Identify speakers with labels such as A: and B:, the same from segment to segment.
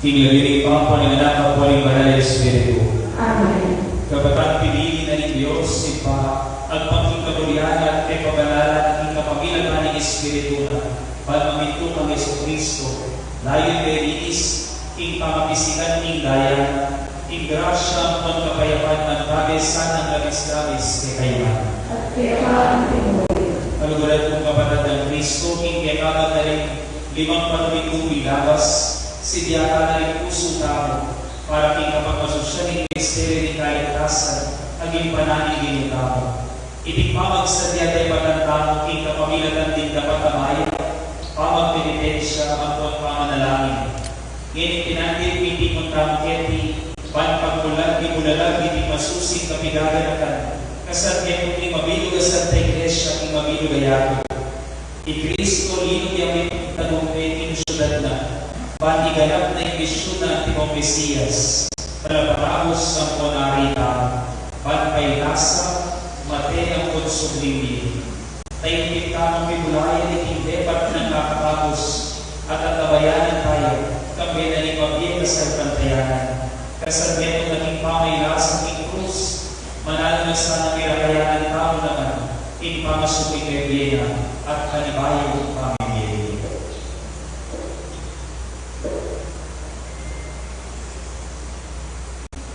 A: Hinglabiring Papa ng Anak at Waling Banal na Espiritu.
B: Amen.
A: Kabataan pinili na ni Diyos, si Pa, ang pagkikabulian at ipabalaran ng kapagilan ng Espiritu na pagmaminto kang Yesu Kristo, layo berinis, ing pamabisigan ing daya, ing grasya ang pagkapayapan ng bagay sanang labis-labis kay kailan.
B: At kaya ang tinuloy.
A: Kaluguran kong kapatid ng Kristo, ing kailangan na rin 5 patumingong ilabas, sidyaka na rin puso tao, para king kapagmasusya ng misteryo ni kaligtasan, aging pananigin ng tao. Itigmamag sa diya tayo magandang king kapamilatan din dapat amaya, pamagpenitensya ang pagpamanalangin. Ngayon pinanggit hindi mong tamketi, panpagbulag di bulalag di masusing kapigaganakan, kasaryan kong mabilog sa iglesia king mabilog ayato. I-Kristo linog yung tagumpay king syudad na, paniganap na imbisyon na timong Mesiyas, palapatapos ang konarita, panpailasa, mate ang konsublimin. Tayong tamang bibulayan at hindi pat ng kakatapos at ang kabayanan tayo, kami na ni Pabiyay sa pantayanan. Kasarbeto naging pamailasang king krus, manalo na sa nakirakayanan tao naman, ing pamasuping bebiyena at kanibayo pamibiyay.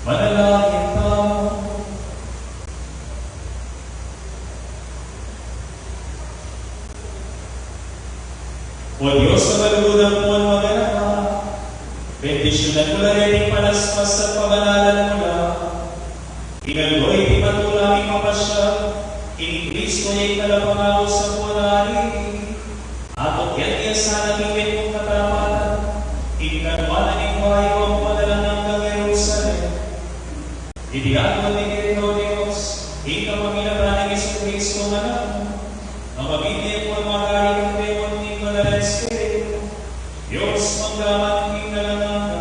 A: Manalangin tayo. O Diyos, sa malulunan mo ang maganap, bendisyonan mo na rin palaspas at pabanalan mo na. Inaloy, di matulang ipapasya, in Kristo ay kalapangako sa punari. At yan niya sana gawin mong katarapatan, inkanuanan ng bahay ko ang padalang ng Jerusalem. Idiyan mo ni Diyos, ikapagilaban ng Yesu Kristo na lang, ang mabibigyan mo ang magaling ng demon ni Banal Espiritu, Diyos manggaman ng kalangaga.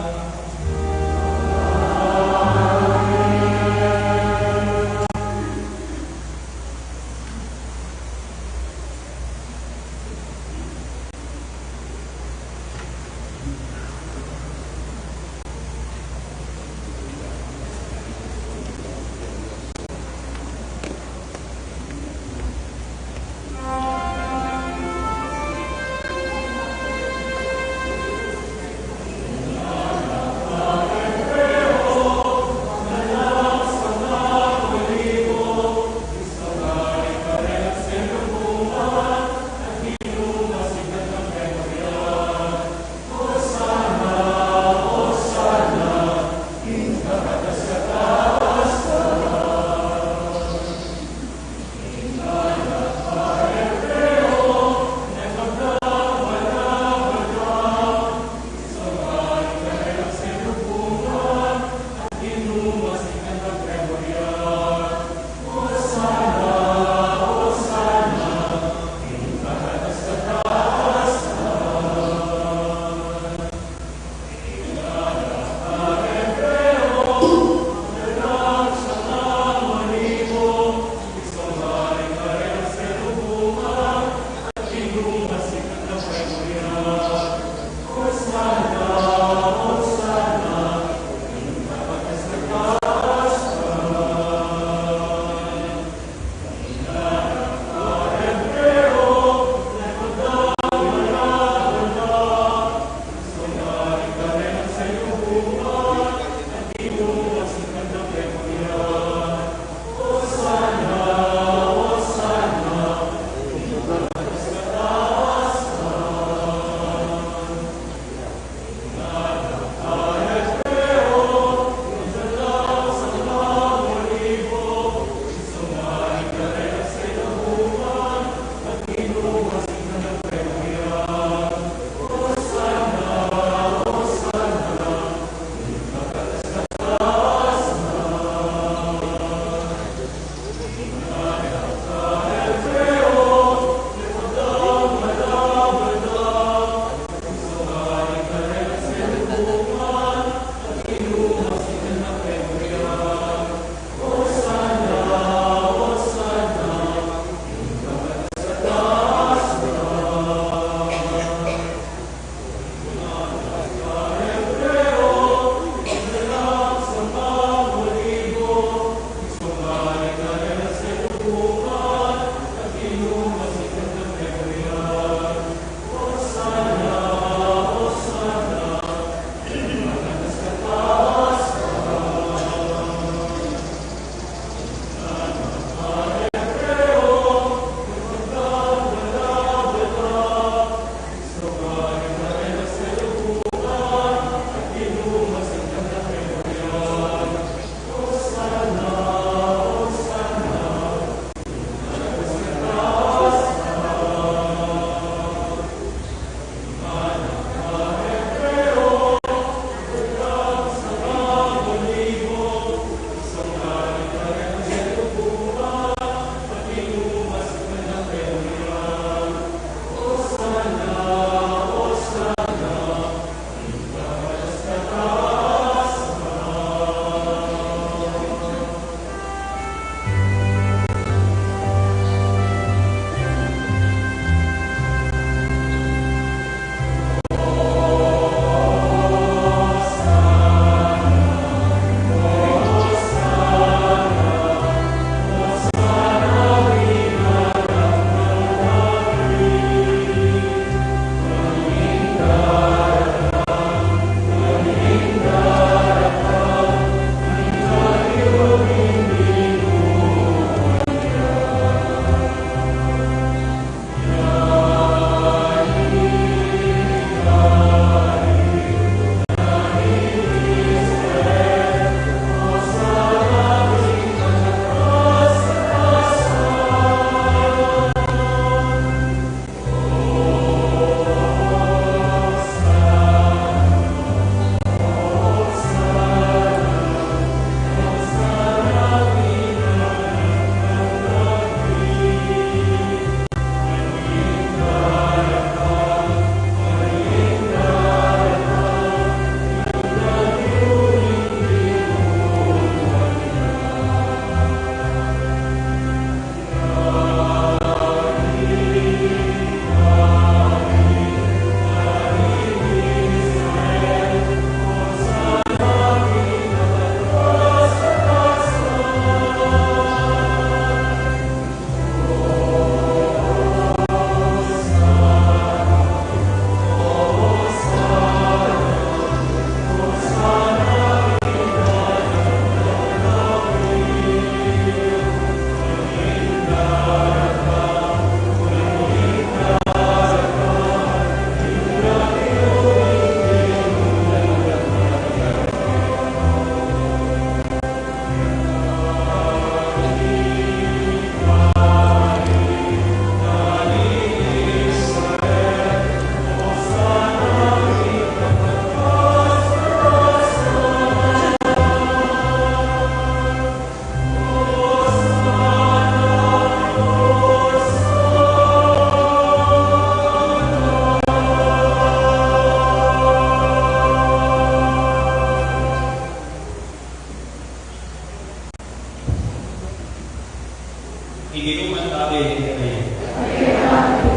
A: Ibinuman tabi kayo.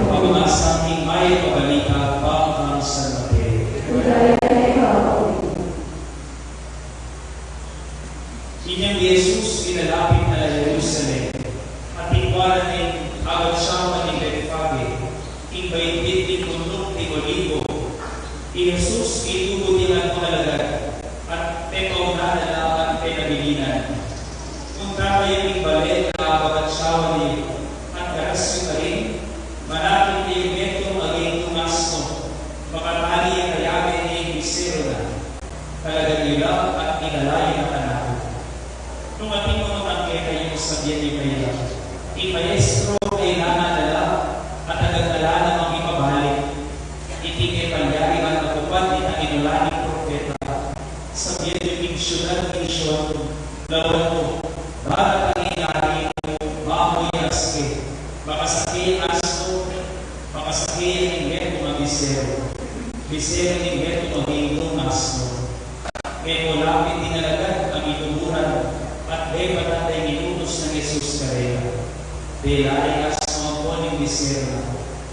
A: Pag-umasang himay pabalita pang ang San Mateo. Inyang Jesus inalapit na Jerusalem at tingwaran ng agad siya ni Betfage, imbaitit ni Kundok ni Olivo. Jesus itubo nilang mahalagad at tekaw na nalaman kay nabilinan. Kung tayo yung balik na agad siya ni at garasyo ka rin, malapit ni Beto maging tumasno, makatali ang kayagin ni Bisero na, talagang ilaw at inalay na kanako. Nung ating mga tangketa yung sabihan ni Kaya, Maestro ay nanadala at agad-ala na mga ipabalik. Itingay palyari ang natupad ni ang inulaning propeta. Sabihan yung syudad ni Misyon, lawan mo, bagat ang inari mo, maamoy aske, makasakay ang asno, makasakay ang ingeto ng Bisero. Bisero ng ingeto maging asno. Kaya mulapit dinalagad ang ituburan at may patatay minutos ng Jesus karela. Belay asno po ng Bisero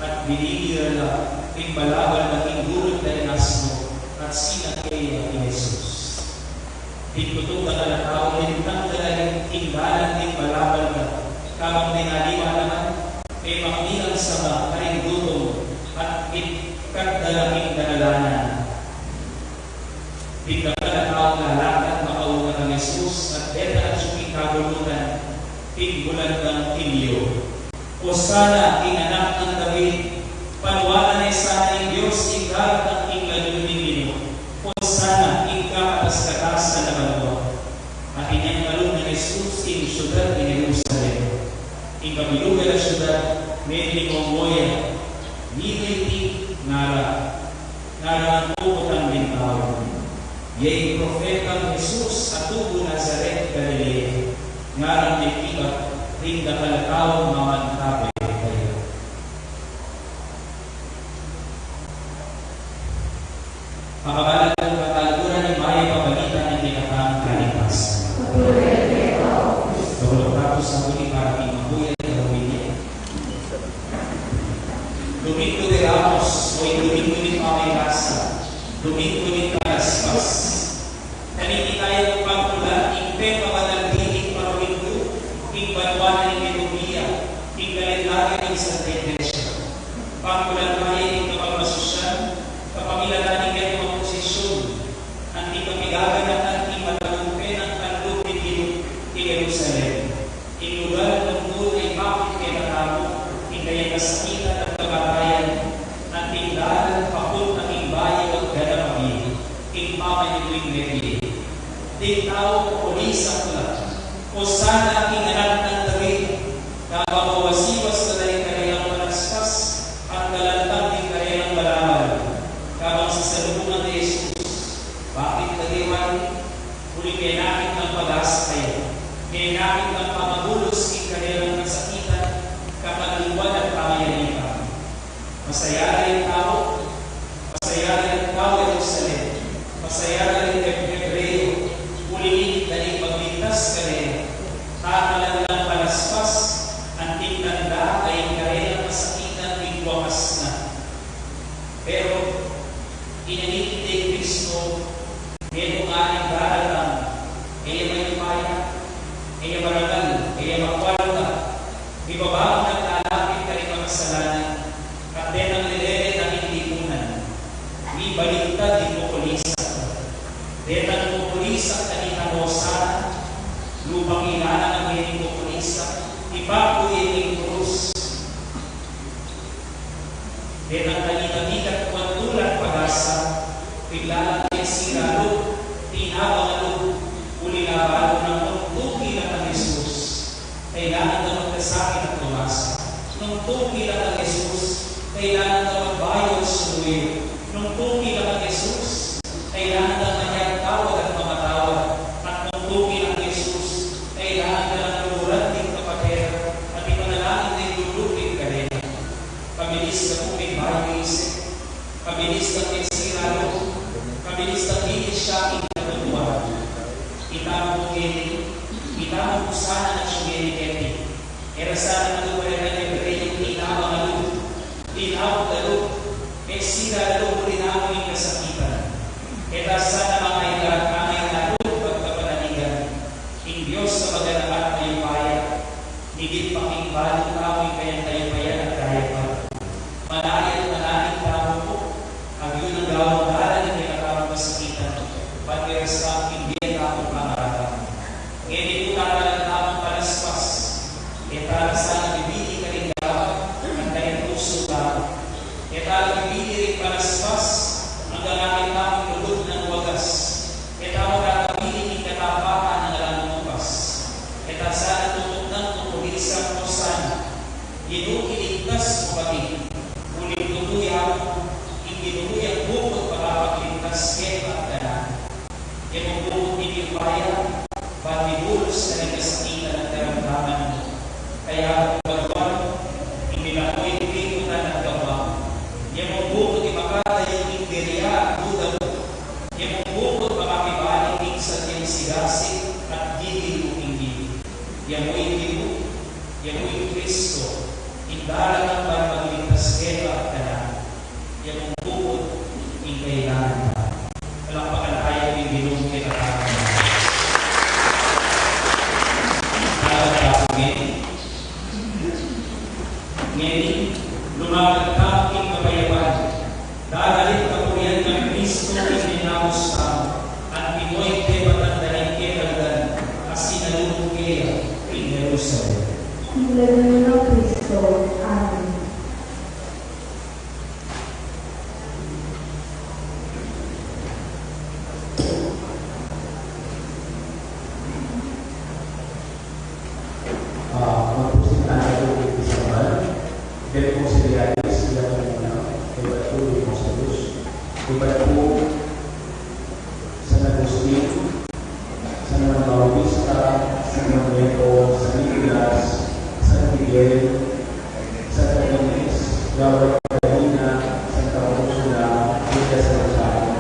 A: at binigirala ng balabal na ingurot na asno at sinakaya ni Jesus. Pagkutong na tao din tanggalan tinggalan ng balabal na kamang dinaliwa naman ay maknilang sama karing gutong at ikagdalaking dalalanan. Bigla ka na tao lalakad makauna ng Jesus at beta at suming kabulutan tinggulan ng tilyo. O sana anak ng David, panwanan ay sana ng Diyos ikalat ang inglalunin nino. O sana ikakatas-katas na nabalwa. At inyang kalong ng Jesus in syudad ni Jerusalem. Ikabilugan ang syudad, may limomoya, niliti, ngara ang puputang bintawin. Yay propetang Jesus at tubo Nazaret, Galilea, ngarang may kibat, ring nakalataw mamantabi kayo. Makabalag ang katalguran ni Maya pabalita ng tinatang kalikasan. Tapos sa huli para pinagbuyan ng Romania. Domingo de Ramos o Domingo de Pamilasa, Domingo de Calaspas. Kanini tayo pagkulan, ingpe pamanagdiling parwindu, ingbanwanan ng Medumia, ingkalendari ng Santa Iglesia. Pagkulan tayo ng kapagmasosyan, kapamilanan ng mga posisyon, ang ikapigagan at imatalumpe ng kanlong ni Jerusalem. Inugal ng doon ay bakit kay matamo, ingayang kasakitan at kabatayan, ang tingdalan, pakot ng imbayo at ganapabili, ingpamanituing media. Di tao o polisak lang, o sana anak ng David, na mawasiwas na rin kanilang malaspas at kalantang din kanilang balaman, kabang sa salubungan ni Jesus. Bakit nag-iwan? Uli kinakit ng pag-asa kayo, kinakit ng pamagulos ng kanilang kasakitan, kapaliwan at pangayanipan. Masaya rin tao, Jerusalem, masaya rin Hebreo, ulilit na rin magligtas ka rin, tatalan lang palaspas, ang tingtanda ay karelang masakitan ng wakas na. Pero, inanigit ni Kristo, ngayon nga ang darating, kaya may paya, kaya maragal, kaya makwalta, ibabang naglalapit ka rin mga kasalanan, at din ang nilere na hindi punan. May baliktad din mo kulisak. Detang mo kulisak na ihamosan, lupang ilalang ang hindi mo kulisak, ipapuin ng krus. Detang talitabigat kumantulan pag-asa, biglaan ay siralo, tinabangalo, ulilabalo ng nungtuki lang ang Jesus. Kailangan na magkasakit at lumasa. Nungtuki lang ang Jesus, kailangan na magbayad sa luyo. Nungtuki lang ang Jesus, kailangan na manyang tawag at mamatawag. At nungtuki lang ang Jesus, kailangan na lumuran din kapatid at ipanalangin na ilulupin ka rin. Pabilis na po may bayo isip, pabilis na siralo, pabilis na bilis siya ikatutuwa. Itama mo kini, itama mo sana na siya kini. Kaya sana maluwala na yung reyong inawa nga loob. Inawa na loob. Kaya sila loob rin ako yung kasakitan. Kaya sana mga ilan, amay na loob pagkapanaligan. Ing Diyos sa maganaat na yung bayan. Higit pakingbalong tao yung kayang tayo bayan at kaya pa. Manayan tao po. Ang yun ang gawang dalan yung kinakawang kasakitan. Pag-iras ka, hindi ang tamang pangaratan. Ngayon po tatalang tamang palaspas. Kaya sana bibili ka rin gawang ang kayang puso ka. Kaya bibili rin palaspas ang gagawin tamang lulog ng wagas. Kaya tamang kakabili ng katapakan ng alam bukas. Kaya sana tutok ng tutulisang kosan. Inukiligtas mo pati. Ulit tutuyaw. Inginuyang bukod pagkakakiligtas kaya at ganan. Kaya mong bukod hindi bayan. Pag-ibulos na rin kasakitan ng karamdaman mo. Kaya pagbuwan, ininakoy pingutan ng gawa. Kaya mong bukod imakata yung interiya at duda mo. Kaya mong bukod makakibalik sa tiyang sigasig at gigil mo ingil. Kaya mo ingil. Kaya mo yung Kristo. Indalang ang pagpagligtas kaya at ganan. Kaya mong bukod, ingkailangan ka. Palakpakan tayo yung ginong kinatakan. Ngayon, lumagad ka aking kapayapan. Dadalit ka po yan ng Kristo ininamos ka. At Pinoy ke patandahin ke kaldan. Asinalunong kaya in Jerusalem.
B: Hinggan ng Kristo. Amen.
C: Magpusin tayo ng Isabel. Dahil po si Rialis, sila po muna. Iba po yung sa Diyos. Iba po San Agustin, San Bautista, San Manuel, San Nicolas, San Miguel, San Cardenas, Gabriel Carolina, Santa Ursula, Villa San Rosario,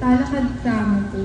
B: Talakad tama po.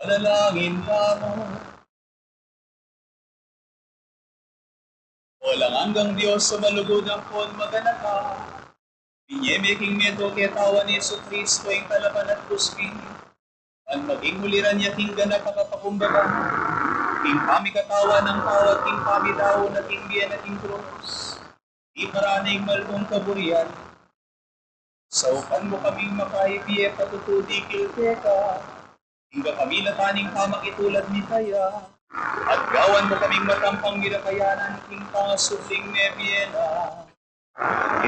D: Manalangin lamang. Walang hanggang Diyos sa malugod ang pon maganaka. Pinyemiking neto ketawa ni Yesu Cristo ang kalaban at kusking. Ang maging huliran niya king ganap kapakumbaga. King kami katawa ng tawad, king kami daw na king biyan at king krus. Di paraning malbong kaburian. Sa upan mo kaming makaipiye patutudikil teka. Hingga kami nataning tamak itulad ni Kaya, at gawan mo kaming matampang ginakayanan, king pangasubling nebiena.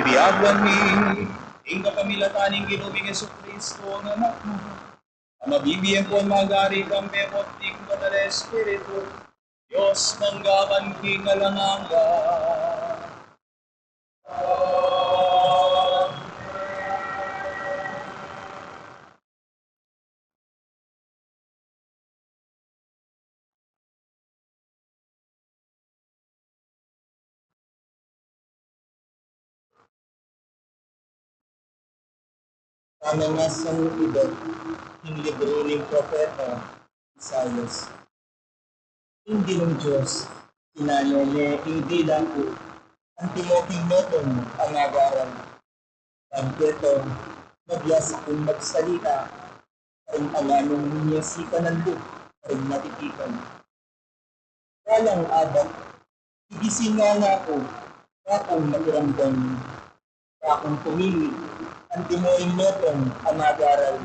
D: Ibiagwan mi, hingga kami lataning ginubing Yesu Cristo ng anak mo. Ang mabibiyan po ang magari kang memot, king Banal Espiritu, Diyos manggakan kingalanganga.
E: Tama nga sa iba, yung libro ng propeta Isaias. Hindi ng Diyos, sinanole, hindi lang po, ang timoting noton ang agaran. Ang ito, magyas akong magsalita, ang anganong ninyasikan ng luk, ang natitikan. Walang abat, igising nga ako, akong nakiramdam, akong pumili, ang timoing noton ang agaran.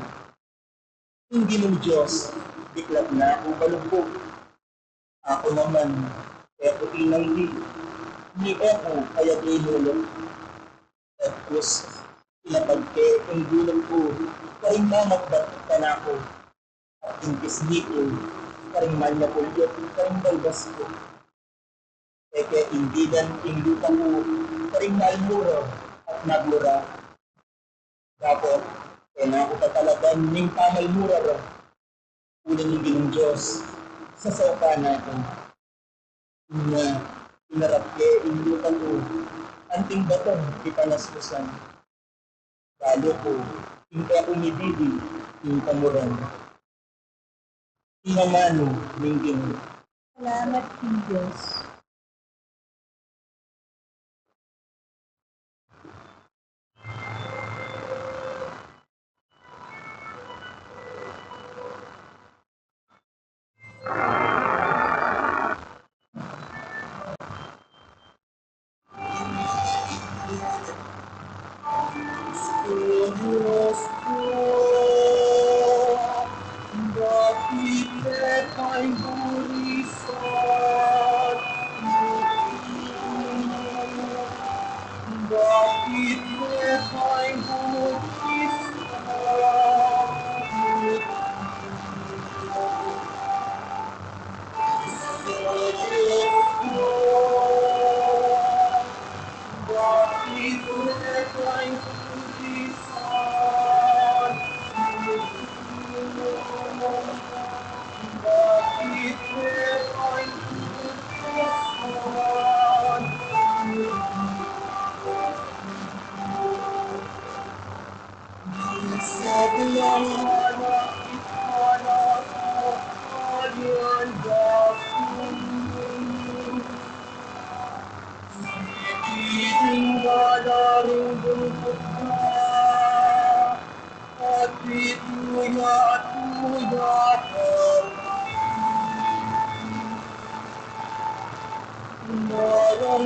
E: Hindi ng Diyos, biglat na akong balubog. Ako naman, eto inanggi, ni eto kaya dinulog. Tapos, pinapagke ang gulong ko, karing mamakbat ka na ako. At yung pisngi ko, karing malnapulyot, karing balbas ko. Eke indidan yung lupa ko, karing malmura at naglura. Dapat, kaya ako tatalagan ng pamalmura ro. Ulan yung ginong Diyos, sa sauka natin. Na inarap ke inutan ko, anting batong ipanaskusan. Lalo ko, hindi ako nididi, yung pamuran. Inamano, ninggin.
B: Salamat sa Diyos.
E: Diyos ko, bakit leka'y burisan? Bakit leka'y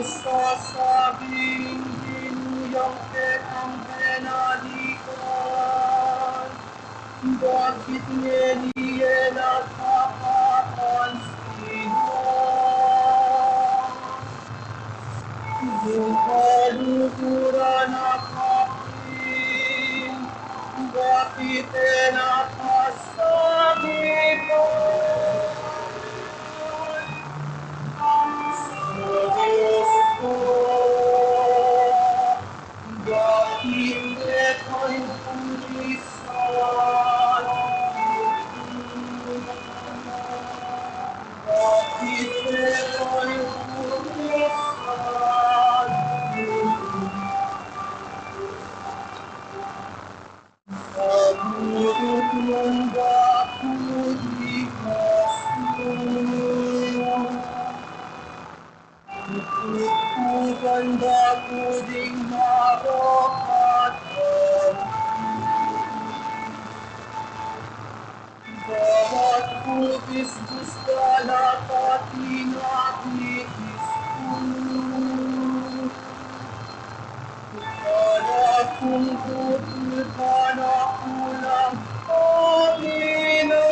E: sasabing dinuyang ang penalikan. Bakit niliyan at nakapansin mo? Yung kalukuran na kapin, bakit nakasabi ko? Diyos ko, bakit ito'y pulisan? Bakit ito'y pulisan? Pagmutot ng bakit likas mo. Kung ganda ko ding marokatan, bawat putis gusto na pati nakitis ko. Kala kung tutul ka na kulang pamina.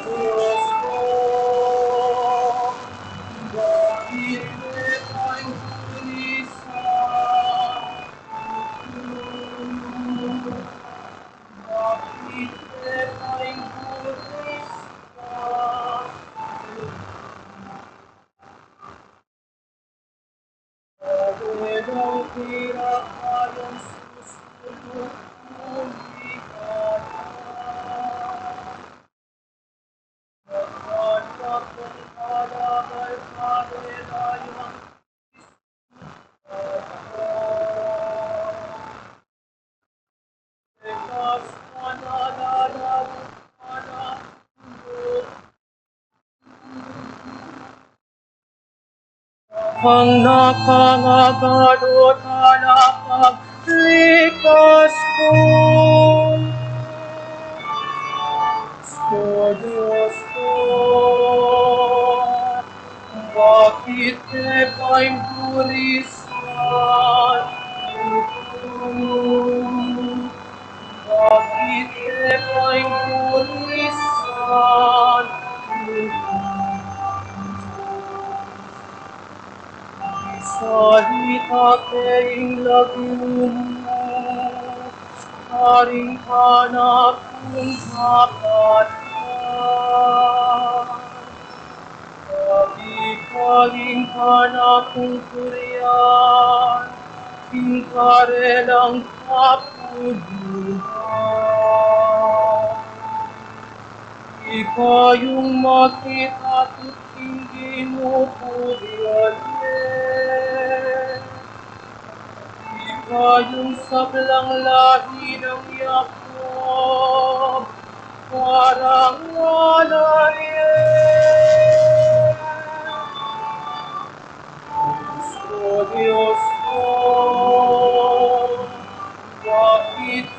E: Diyos ko, bakit ito'y pulisan? Bakit ito'y
F: ang nakangagalot halapag likas ko. O Diyos ko, bakit ka'y bulisan? Bakit ka'y bulisan? Salita kayong lagim mo, haring hanap kong kapatan. Kaling hanap kong kuriyan, pinkarelang kapuluhan. Ikayong makita at hindi mo puriyan. Ikayong sablang lahi ng Yakob, parang wala rin. O Diyos ko, bakit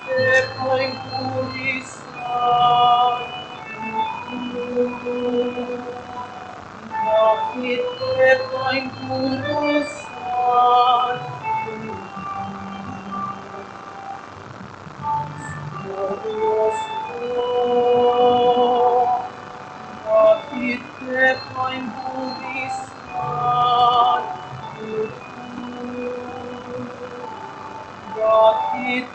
F: ka'y bulisan? Bakit ka'y bulisan? O Diyos ko, bakit ka'y bulisan? Bakit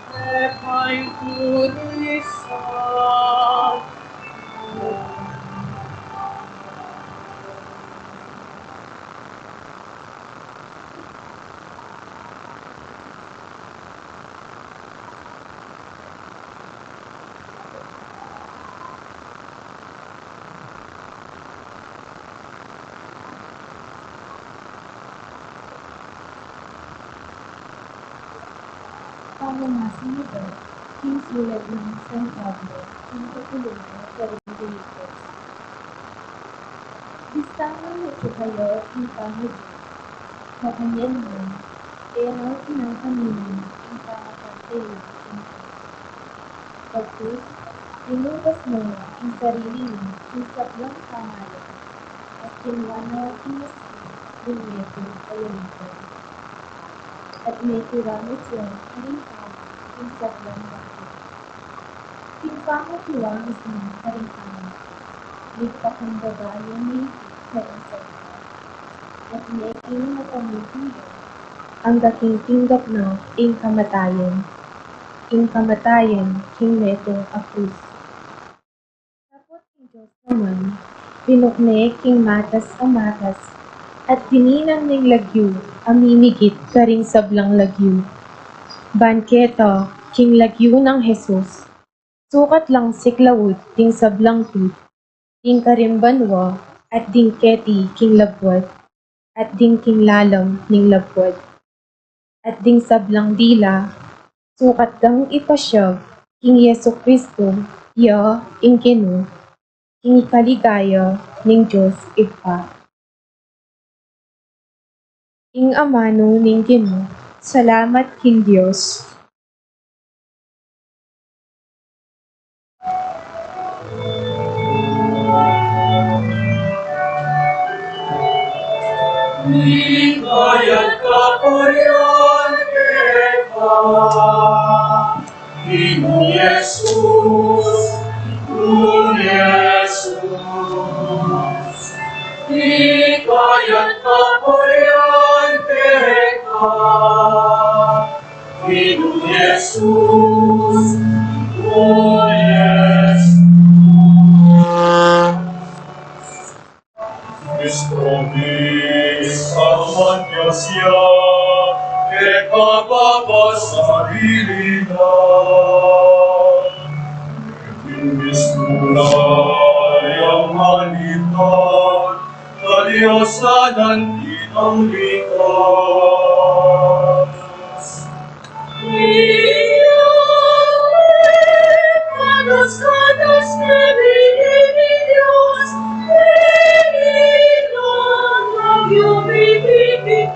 F: ka'y bulisan?
B: Pangungasi nito, sinusulat ng San Pablo, ang katulungan ng Corinthians. Listahan nito kayo ang pahid. Sa kanyan mo, pero pinangkaminin ang pakakatili ng Pagkus, inugas mo ang sarili mo ng sablang kamalan at kinwano ang masin ng meto kayo. At may kiramot siya ang tao ng sablang bakit. Pinpangat siya mismo sa rin tao. Ligpak ang babae ni sa sablang. At may kinamatamutin ang daking tinggap na ing kamatayan. Ing kamatayan, king neto apus. Tapos ang Diyos naman, pinukne king matas ang matas, at dininang ning lagyu, amimigit ka ring sablang lagyu. Banketo, king lagyu ng Jesus, sukat lang siklawud, ting sablang tut, ting karimbanwa, at ding keti, king labwat, at ding king lalam, ning labwat, at ding sablang dila, sukat kang ipasyag, king Yesu Kristo, ya, ing kinu, king ikaligaya, ning Diyos, ipa. Ing amano ning Ginoo, salamat king Dios.
F: Hikayat kapurian kita, Ginoo Jesus, Ginoo Jesus. Hikayat kapurian kita, Ginoo Jesus, Ginoo Jesus. Istromis aman siya, e kababasarili na. Imbis mulay ang halitan, kalyasanan din ang likas. Kanos pinili Diyos, pinili ng nagyo bibigit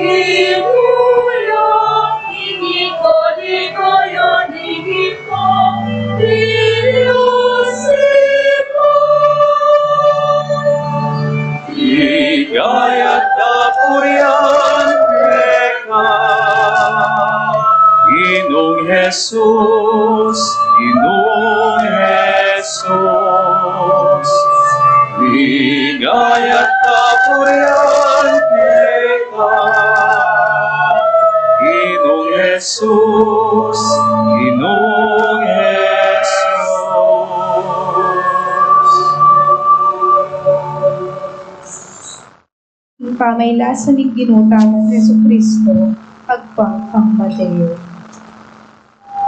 F: Hallelujah, iniko di kayo nigiko, Diosiko.
D: Higayat kapurian ka, Ginong Jesus, Ginong Jesus. Higayat kapurian ka, Ginong Jesus, Ginong Jesus.
G: Ing pamaylasan ni ginutamong Jesucristo, agpang Mateo.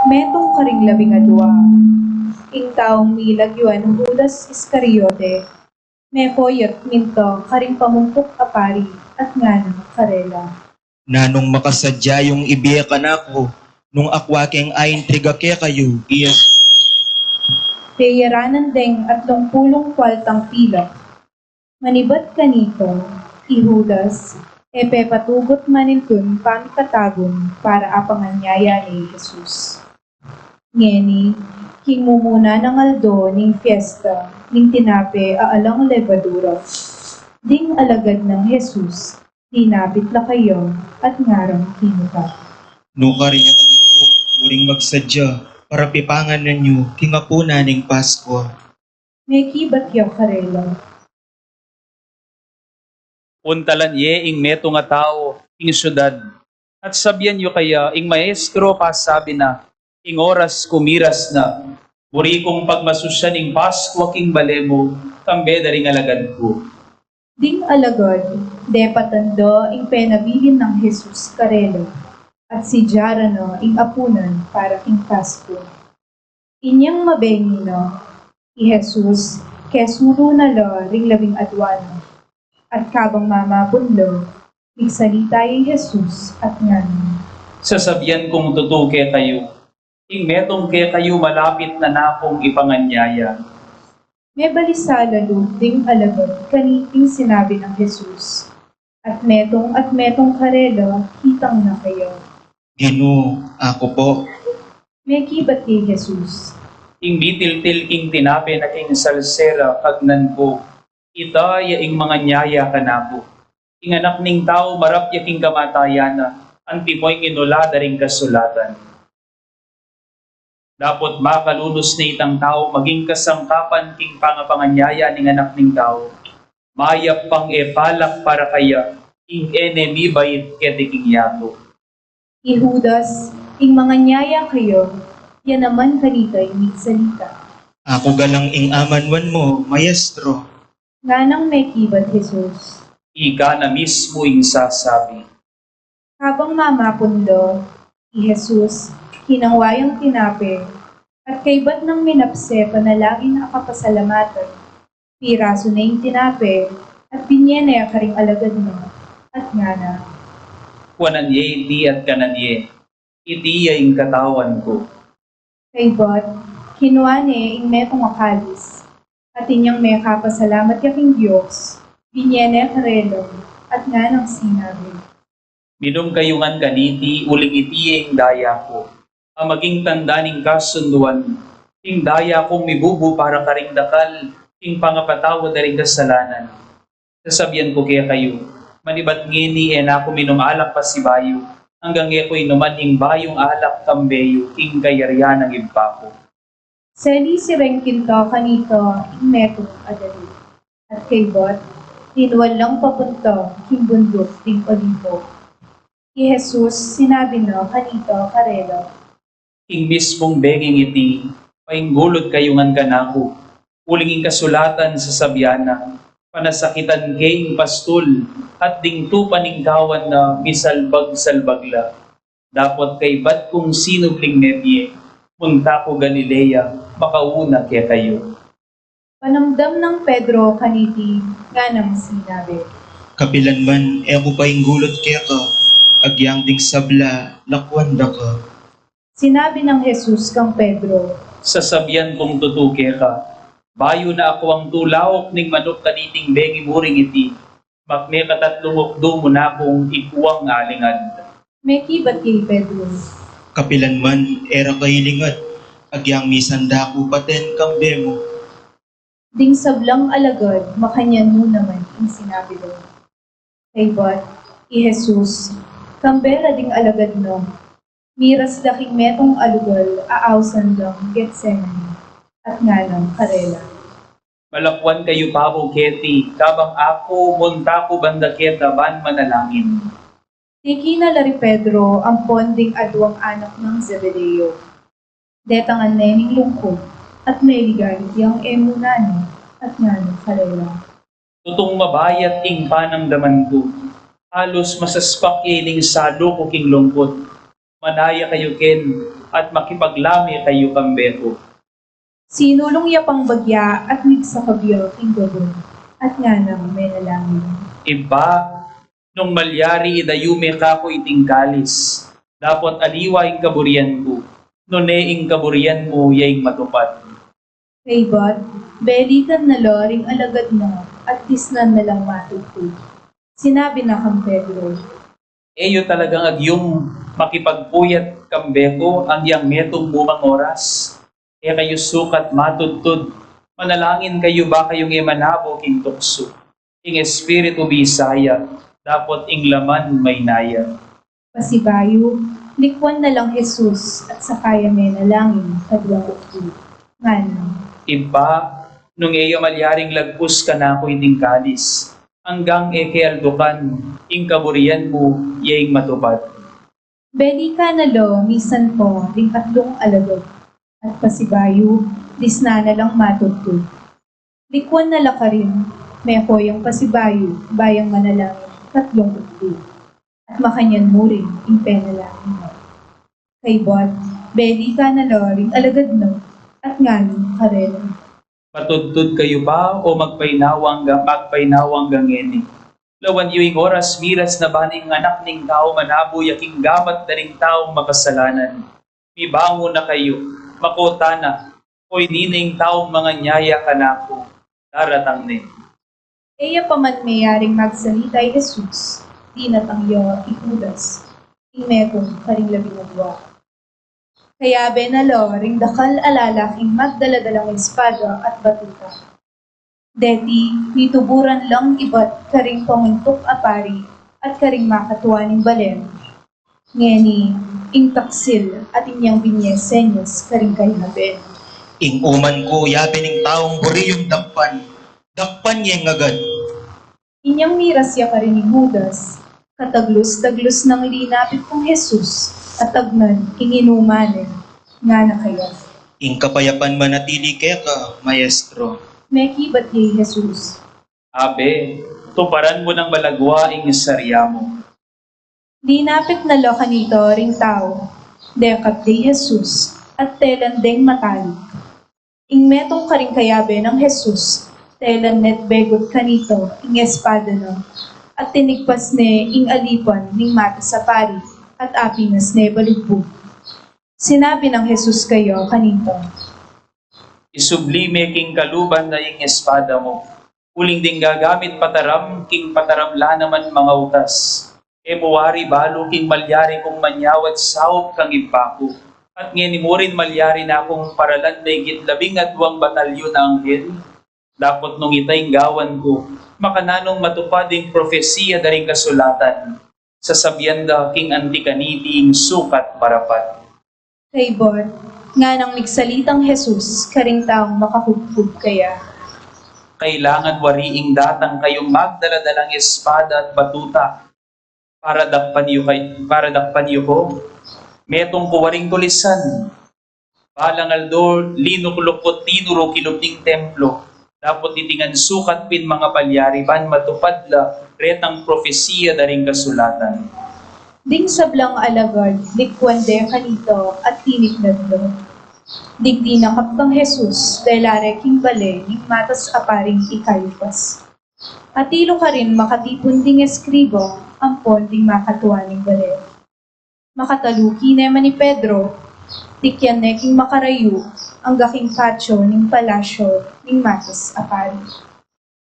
G: Metong karing 12, ing taong milag yuan Judas Iscariote, mekoyot minto karing pamumpok apari at nga ng karela.
E: Nanong makasadya yung ibiya ka na ko, nung akwaking ayin trigake kayo, iyas
G: Teyaranan deng at 20 kwaltang pilak. Manibat kanito, Judas, patugot manintun pamikatagon para apanganyaya ni Jesus. Ngeni, mumuna ng aldo ning fiesta, ning tinape aalang levadura. Ding alagad ng Jesus, tinapit la kayo at ngarang kinuka.
E: nuka rin ang ito, muring magsadya, para pipangan ninyo, kingapuna ning Pasko.
G: May kibat yaw karela.
A: Untalan ye ing meto nga tao ing syudad. At sabyan yo kaya ing maestro pasabi na ing oras kumiras na. Muri kong pagmasusyan ing Pasko king balemo kambe daring alagad ko.
G: Ding alagad, depatando ing penabilin ng Jesus karelo. At si Jarano ing apunan para ing Pasko. Inyang mabengino, i Jesus, kesuro na lo ring 12. At kabang mamabunlo, migsalita yung Jesus at ngano.
A: Sasabyan kong tutuke kayo. Ing metong ke kayo malapit na nakong ipanganyaya.
G: May balisala ding alagad kaniting sinabi ng Jesus. At metong karelo, kitang na kayo.
E: Gino, ako po.
G: May kibat kay Jesus.
A: Ing bitil-til king tinape na king salsera kagnan ko. Ita ya ing mga nyaya kanako. Ing anak ning tao marap ya king kamatayana. Antimoy inula daring kasulatan. Dapat makalunos na itang tao maging kasangkapan king pangapanganyaya ning anak ning tao. Mayap pang epalak para kaya ing enemy bait ketiking yato.
G: I Judas, ing mga nyaya kayo, yan naman kanita'y migsalita.
E: Ako galang ing amanwan mo, maestro.
G: Nga nang may kibat Jesus.
A: Ika na mismo ing sasabi.
G: Habang mamapundo, i Jesus, kinangwayang tinape, at kaybat ng minapse panalagi na akapasalamatan. Piraso na yung tinape, at binyene karing alagad mo, at nga na.
A: Kuananye iti at kananye. Iti ya ing katawan ko.
G: Kaybat, kinuane ing metong akalis, at inyang may kapasalamat yaking Diyos, binyene karelo, at nga ng sinabi.
A: Minum kayungan kaniti, uling iti ing daya ko. Ang maging tanda ning kasunduan, ing daya kong mibubu para karing dakal, ing pangapatawa daring kasalanan. Sasabihan ko kaya kayo, manibat ngini na ako minum alak pa si bayo, hanggang ako'y numan ing bayong alak kambeyo, ing kayaryan ng impako.
G: Seli si Rengkinto kanito ing metong adali, at kaybot, tinwalang papunto, kimbundok ting olivo. I Jesus, sinabi no kanito karelo.
A: Ing mismong beging iti, painggulod kayungan kanako, uling ing kasulatan sa sabyana, panasakitan kay pastol, at dingto paninggawan na misalbag-salbagla. Dapat kay bat kung sinubling nebye, punta ko Galilea, makauna kaya kayo.
G: Panamdam ng Pedro kaniti, nga nang sinabi.
E: Kapilanman, ako pa ing gulot kaya ka, agyang ding sabla, lakwanda ka.
G: Sinabi ng Jesus kang Pedro,
A: Sasabyan kong tutuke ka, bayo na ako ang tulawok ning manok kaniting begi muring iti, Makne katatlungok mo na kung ikuwang alingad.
G: May kibat kay Pedro.
E: Kapilan man, era kahilingad. Agyang misanda ko paten kambe mo.
G: Ding sablang alagad, makanyan mo naman ang sinabi doon. Kay Bat, Jesus, kambera ding alagad no. Miras daking metong alugal, aawsan lang, Getsemani, at nga ng karela.
A: Malakwan kayo pabo keti, kabang ako munta ko banda keta ban manalangin.
G: Tiki na lari Pedro ang ponding adwang anak ng Zebedeo. Detangan nening lungkot, at may ligalit yung emunani, at nga ng karela.
A: Tutong mabayat ing panamdaman ko. Halos masaspak iling salo ko king lungkot. Manaya kayo ken, at makipaglami kayo kambeko.
G: Sinulong ya pang bagya at migsakabyo king gabon, at nga ng menalangin.
A: Iba, nung malyari idayume ka ko iting kalis. Dapat aliwa ing kaburian ko. Nune ing kaburian mo yaing matupad.
G: Kay Bat, belikan na loring alagad mo, at tisnan na lang matutod. Sinabi na kang Pedro,
A: Eyo talagang agyong makipagpuyat kambeko ang yang metong bumang oras. E kayo sukat matutod. Manalangin kayo ba kayong emanabo king tukso. Ing espiritu bisaya, dapat ing laman may naya.
G: pasibayo, likwan na lang Jesus at sakaya menalangin kadwang ukti. Ngano,
A: Iba, nung eyo malyaring lagpus ka na ako iting kalis. Hanggang eke aldukan, ing kaburian mo, yaing matupad.
G: beli ka na lo, misan po, ding tatlong alagad. At pasibayo, disna na lang matutod. Likwan na lang ka rin, may koyang pasibayo, bayang manalangin, tatlong ukti. At makanyan mo rin, ing penalangin mo. Kay Bot, beli ka na lo, ring alagad no, at ngayon ka rin.
A: Patudtud kayo ba o magpainawang gangeni? Lawan yung oras miras na baning anak ning tao manabo yaking gamat na ring taong makasalanan. Mibango na kayo, makota na, oy nining taong mga nyaya kanako, daratang ni.
G: Kaya pa man mayaring magsalita ay Jesus, di natangyo ikudas, imetong karing labinagwa. Kaya benalo, ring dakal alalaking magdaladalang espada at batuta. Deti, nituburan lang iba't karing pamuntok apari at karing makatuaning balen. Ngeni, ing taksil at inyang binyesenyos karing kahinaben.
E: Ing uman ko, yabe ning taong buriyong dakpan. Dakpan yang agad.
G: Inyang miras ya karing Judas, kataglos-taglos ng linapit kong Jesus, at agnan inginumanen, nga na kaya.
E: Ing kapayapan manatili kaya ka, maestro.
G: May kibat kay Jesus.
A: Abe, tuparan mo ng balagwa ing isarya mo.
G: Linapit na lo kanito ring tao, dekat di Jesus, at telan deng matalik. Ing metong karing kayabe ng Jesus, telan net begot kanito, ing espada no, at tinigpas ne ing alipan ning mata sa pari, at apinas ne balugbo. Sinabi ng Jesus kayo kanito,
A: Isublime king kaluban na ing espada mo. Uling ding gagamit pataram, king pataramla naman mga utas. E muwari balo king malyari kong manyawat saop kang ipako. At ngeni mo rin malyari na akong paralan may gitlabing at 2 batalyon na anghel. Dapat nung itay gawan ko, makananong matupad ing profesiya daring kasulatan. Sasabihan da king antikaniti ing sukat parapat.
G: kay Bot, nga nang migsalitang Jesus, karing taong makahugpug kaya.
A: Kailangan wariing datang kayong magdaladalang espada at batuta para dakpan niyo ko. Metong kuwaring tulisan. Balang aldo, linuklukot tinuro kilubning templo. Dapat titingan sukat pin mga palyari ban matupad la retang profesiya daring kasulatan.
G: Ding sablang alagad, likwan de kanito at tinik na doon. Digdi na kaptang Jesus, delare king bale, ning matas aparing ikayupas. Atilo ka rin makatipon ding eskribo, ampon ding makatuaning bale. Makataluki naman ni Pedro, tikyan na king makarayu, ang gaking patio ning palasyo ning matas apari.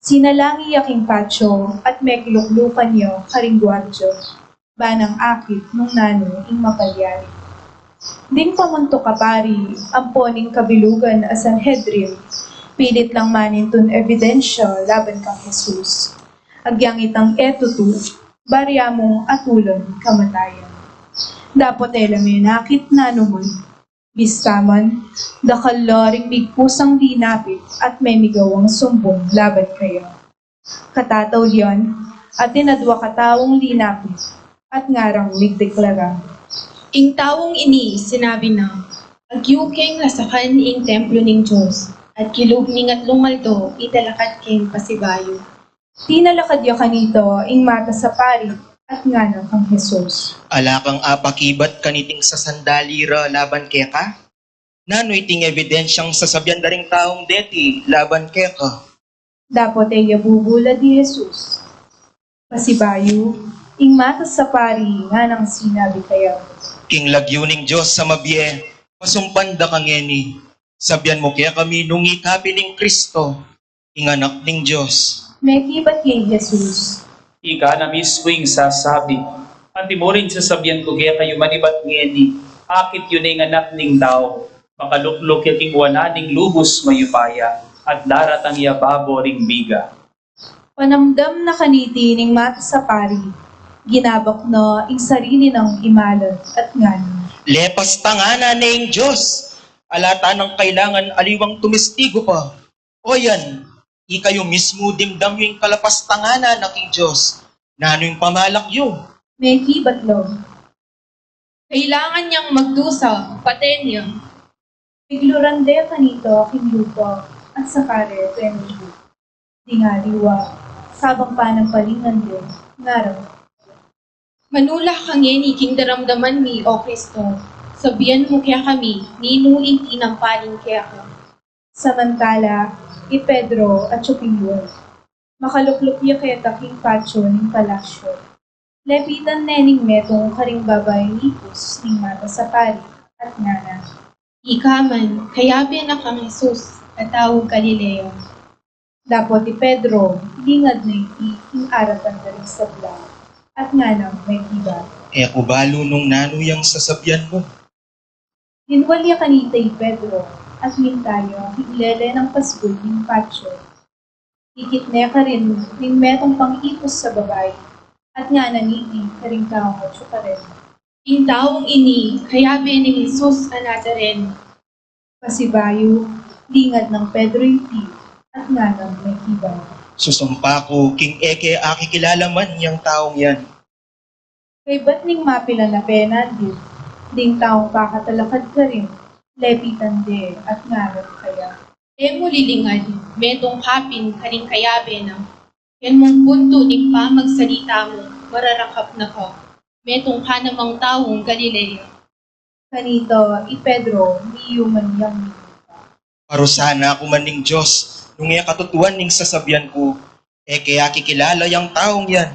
G: Sinalangi yaking patyo at mekluklukan niyo karing gwardyo, banang akit nung nano ing mapalyari. Ding pamunto kapari, amponing kabilugan as Sanhedrin, pilit lang manintun ebidensya laban kang Jesus. Agyang itang etutu, baryamong atulon kamatayan. Dapat elaminakit na naman, bistaman, dakaloring bigpusang dinapit at may migawang sumbong laban kayo. Katataw diyan, at tinadwa katawong linapit, at ngarang migdeklara.
H: Ing tawong ini, sinabi na, agyukeng lasakan ing templo ning Diyos, at kilub ning at lumaldo, italakad keng pasibayo.
G: Tinalakad ya kanito, ing mata sa pari, at ngana kang Jesus.
E: Ala kang apakibat kaniting sa sandali ra laban kaya ka? Nano'y ting ebidensyang sasabyan da ring taong deti laban kaya ka?
G: Dapat ay yabubula di Jesus. Pasibayo, ing mata sa pari, nga nang sinabi kayo.
E: King lagyuning Diyos sa mabye, pasumpanda kang eni. Sabyan mo kaya kami nung ikapiling Kristo, ing anak ning Diyos.
G: May kibat kay Jesus.
A: Ika na mismo'y sasabi, at imorin sasabihan ko kaya kayo manibat ngeni, akit yun ay anak ning tao, makaluklok yaking wana ning lubos mayupaya, at darat ang yababo ring biga.
G: Panamdam na kaniti ning mata sa pari, ginabak na ing sarili ng imalat at ngani.
E: Lepas tangana ning Diyos, alata ng kailangan aliwang tumistigo pa. O yan, ikayo mismo dimdam yung kalapastangana na king Diyos. Nano yung pamalakyo?
G: May kibat log.
H: Kailangan niyang magdusa, paten niya.
G: Piglurande kanito king lupa at sakare penjo. Dingaliwa, sabang panampalingan din, ngarang.
H: Manula kang yeni king daramdaman mi, O Kristo. Sabihan mo kaya kami, ninuing tinampaling kaya ka.
G: Samantala, i Pedro at Chupingwal. Makalukluk ya keta king patyo ning palasyo. Lepitan nening metong karing babay nipos ning mata sa pari at ngana.
H: Ikaman, kayabi na kang Jesus, at tawag Galileo.
G: Dapot i Pedro, lingad na iti king aratan na rin sa blang at nganang may kibat.
E: Eh kubalo nung nanuyang sasabyan mo.
G: Hinwalya kanita i Pedro at mintayo higlele ng pasbul ng patyo. Ikitne ka rin ning metong pang-ipos sa babae at nga naniti ka rin kaong at rin.
H: Ing tawong ini, kayabi ni Jesus ang Nazaren.
G: Pasibayo, lingad ng Pedro iti at nga nang may kibat.
E: Susumpa ko, king eke akikilala man yung taong yan.
G: Kay ba't ning mapila na penandil, ding taong pakatalakad ka rin, lepitan de at ngarap kaya.
H: E mo lilingad, metong hapin karing kayabi na. Yan mong punto ni pa magsalita mo, mararakap na ka. Metong ka namang taong Galileo.
G: Kanito, i Pedro, ni human yang
E: Parusana ako man ning Diyos, nung iya katutuan ning sasabyan ko, eh kaya kikilala yung taong yan.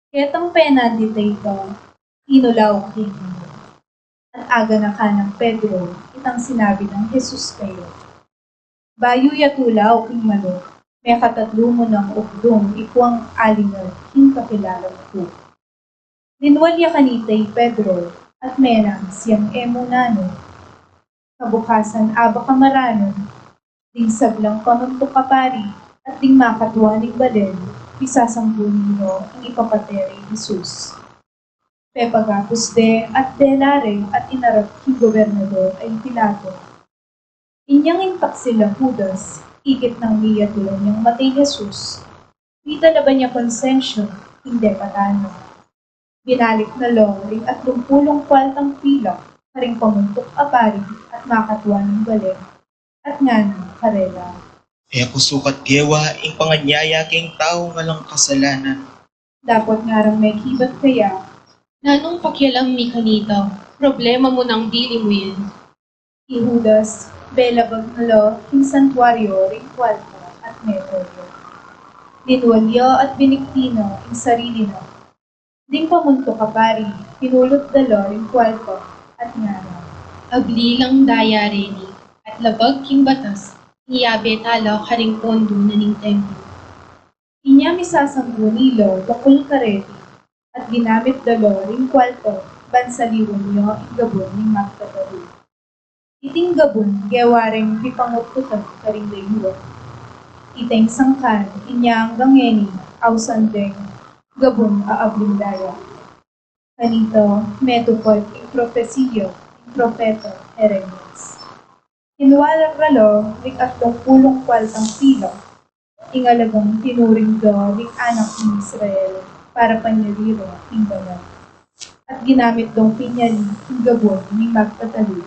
G: Ketang penandil ito, inulaw king. At aga na ka ng Pedro, itang sinabi ng Jesus kayo. Bayo yatulaw king malo, may katatlo mo ng ukdong ikuang alingan king kakilala ko. Linwalya kanitay Pedro, at menang siyang emunano. Kabukasan aba kamaranon, ding sablang pamuntok kapari, at ding makatuanig balen, isasanggunin mo ang ipapateri Jesus. Pepagapos de at delare at inarap king gobernador ay Pilato. Inyang impak sila Judas, ikit ng niya tulong niyang matay Jesus. Di talaga niya konsensyon, hindi patano. Binalik na lowering at lumpulong kwaltang pilak, karing pamuntok apari at makatuwa ng balik, at nga ng karela.
E: Eh kusukat gewa, ing panganyaya king tao nga lang kasalanan.
G: Dapat nga rin may kibat kaya,
H: Nanong pakialam mi kanito, problema mo ng dili mo yan.
G: i Judas, belabag na lo, king santuario, ring kwalta at metodo. Linwalyo at biniktino, ing sarili na. Ding pamunto kapari, pinulot dalo ring kwalto at ngara.
H: Aglilang daya reni, at labag king batas, iyabe tala karing pondo na ning templo.
G: Inya misasanggunilo dokul kareti at ginamit dalo ring kwalto bansaliwan niyo ang gabon ni magtatabi. Iting gabon gawaring pipangutkutan karing layuwa. Iteng sangkan inya ang gangeni awsandeng gabon aablindaya. Kanito metupod ing propesiyo ing propeta Jeremias. Hinwalang ralo ring 30 kwaltang pilo ingalagang tinuring do ring anak ni Israel para panyaliro ing banal. At ginamit dong pinyali ing gabon ni magtatali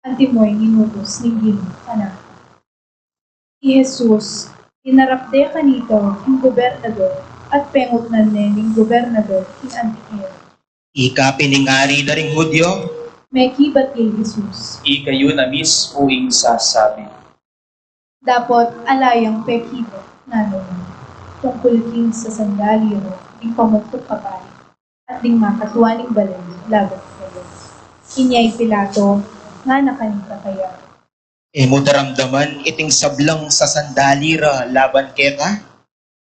G: ang timoy ninutos ning gini kanak. I Jesus, inarapde kanito ing gobernador at pengot na ning gobernador ing Antioquia.
E: Ika piningari daring Hudyo,
G: May kibat kay Jesus.
A: Ikayo na mismo ing sasabi.
G: Dapat alayang pekibat na naman. Tungkol king sa sandali ro, ing pamuktok kapay, at ding makatuaning balay laban kayo. Inyay Pilato, nga nakanita kaya.
E: mo daramdaman iting sablang sa sandalira laban keta?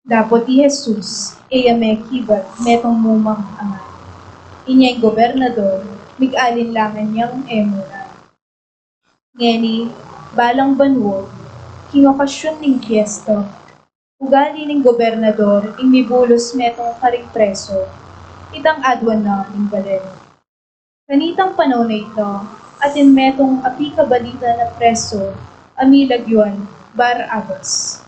G: Dapat i Jesus, may kibat metong mumang angan. Inyay gobernador, mig-alinlangan niyang emuna. Ngeni, balang banwo, kinokasyon ning piesto, ugali ning gobernador, ing mibulos metong karing preso, itang adwan na ing balen. Kanitang panahon na ito, atin metong api kabalita na preso, amilagyuan, Barabas.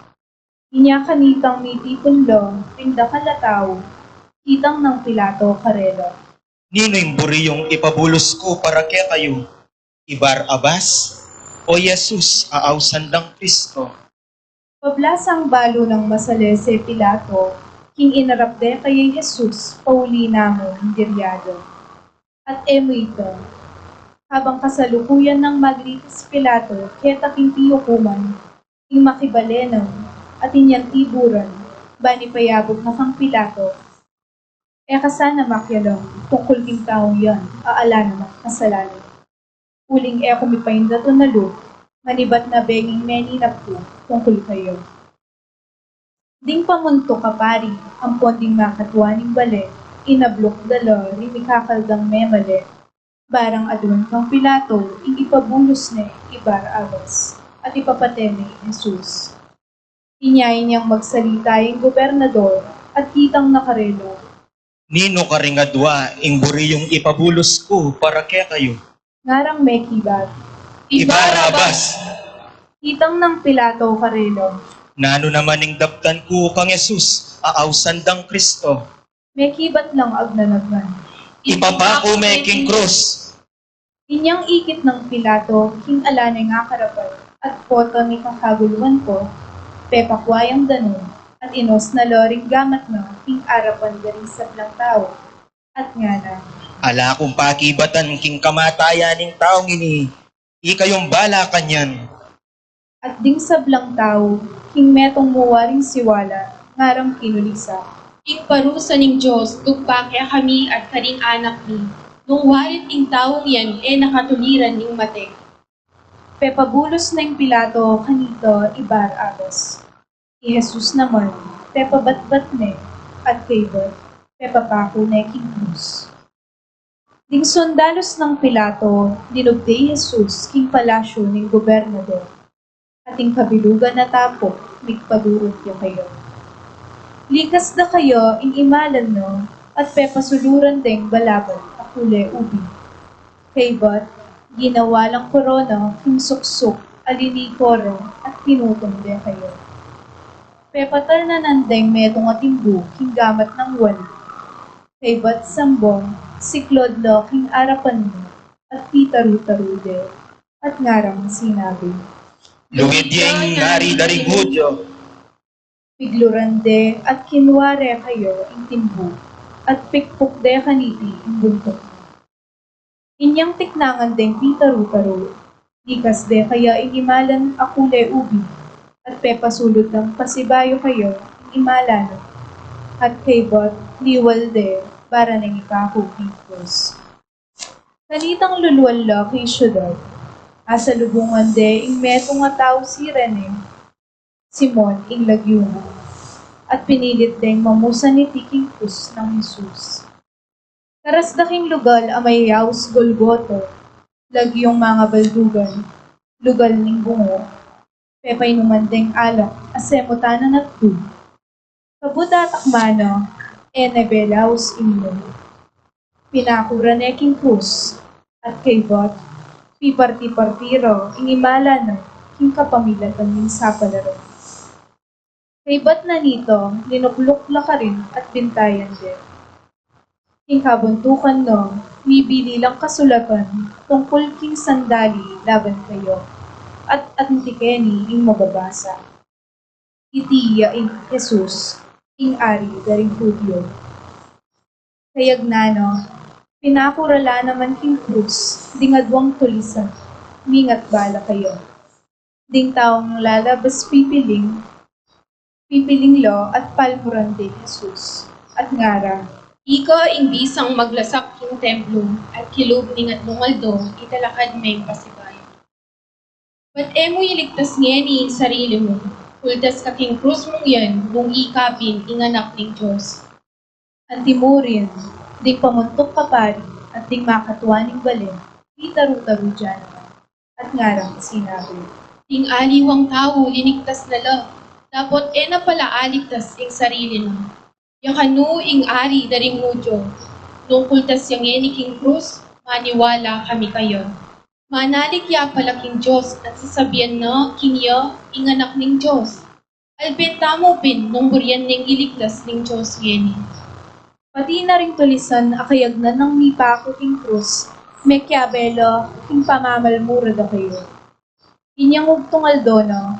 G: Inya kanitang mitipon lo, ring dakalataw, kitang ng Pilato karelo.
E: Nino yung buriyong ipabulos ko para kaya kayo? Ibar-abas? O Jesus, aawsandang Kristo?
G: Pablasang balo ng masalese Pilato, king inarapde kay Jesus, pauli namon diryado. At ito, habang kasalukuyan ng maglitis Pilato, keta king tiyukuman, ing makibalenang, at inyang tiburan, bani payabog na kang Pilato, kasana makyalong, tungkol king taong yan, aala na kasalanan. Uling kumipainda to na lo, manibat na benging meni na po, tungkol kayo. Ding pamunto kapari, ang ponding makatuaning bale, inablok dalo, ni mikakaldang memale, barang adun kang Pilato, ing ipabulos na Ibar-abas, at ipapateme ni Jesus. Inyayin niyang magsalita yung gobernador, at kitang nakarelo,
E: Nino karingadwa, ing buriyong ipabulos ko para kaya kayo?
G: ngarang may kibat.
E: Ibar-abas!
G: Kitang ng Pilato karelo,
E: Nano naman ing daptan ko kang Jesus, aawsandang Kristo?
G: may kibat lang agnanagman.
E: Ipapako meking krus.
G: Inyang ikit ng Pilato, king alanay nga karapan, at poto ni kakaguluhan ko, pepakwayang danon, at inos na loring gamat na, king arapan garing sablang tao. At nga na,
E: Ala kung pakibatan king kamatayan ng taong ini, ikayong bala kanyan.
G: at ding sablang tao, king metong muwaring siwala, ngarang kinulisa.
H: Ikparusa ning Diyos, tugpa kaya kami at karing anak ni. Nung warit ing taong yan, nakatuliran ning mate.
G: Pepabulos na yung Pilato, kanito, Ibar-abas. I Jesus naman, pepabatbat ne, at kaybot, pepapako na king krus. Ding sondalos ng Pilato, dinugday Jesus, king palasyo ng gobernador. Ating kabilugan na tapo, migpadurot yo kayo. Likas na kayo, ing imalan no, at pepasuluran ding balaban, akule ubi. Kaybot, ginawa lang korona, king suksuk, alinikoro, at pinutong de kayo. Pepatal na nandeng metong atimbu, king gamat ng wali. Kaybot sambong, siklodlo, king arapan mo, at pitaru-tarude, at ngarang sinabi.
E: Lungid yung nari daring Hudyo.
G: Piglurande at kinware kayo ing timbu, at pikpuk de kaniti ing buntok. Inyang tiknangan deng pitaru-taru, dikas de kaya ing imalan akule ubi, at pepasulod ng pasibayo kayo ing imalan, at kaybot liwal de para nang ikakupikos. Kanitang luluwala kay syudad, asalubungan de ing metong nga tao si Rene, Simon ing lagyuna. at pinilit ding mamusan ni tiking krus ng Jesus. Karasdaking lugal amay yaus Golgoto, lagyong mga baldugan, lugal ning bungo, pepay numandeng alak, asemutanan at tu. Kabuta takmano, enebelaus inyo. Pinakura neking krus, at kay bot, piparti-partiro, ingimala na, king kapamilatan ng sapalaro. Kay bat na nito, linukluk la ka rin at bintayan din. King kabuntukan no, mibili lang kasulatan, tungkol king sandali laban kayo, at antikeni ing mababasa. Itiya ing Jesus, ing ari daring Hudyo. Kayag nano, pinakurala naman king krus, dingadwang tulisan, mingat bala kayo. Ding taong lalabas pipiling lo at palpuran din Jesus. At ngara,
H: Ika ing bisang maglasak king templo, at kilub ning at lungaldo, italakad may pasibay. Ba't emo iligtas ngeni ing sarili mo, kultas ka king krus mong yan, bung ikapin ing anak ning Diyos.
G: antimurin, ding pamuntok kapari, at ding makatuaning balin, di taru-taru dyan naman. At ngarang sinabi,
H: Ing aliwang tao, linigtas na la, dapat na pala aligtas ing sarili na. Yakanu ing ari daring mudyo, nung kultas yang ngeni king krus, maniwala kami kayo. Manaligya pala king Diyos at sasabihan na kinyo ing anak ning Diyos. Albenta mo pin nung buryan ning iligtas ning Diyos ngeni.
G: pati na ring tulisan akayagnan ng nipa ko king krus, mekyabelo, king pamamalmura da kayo. Inyang ugtong aldono,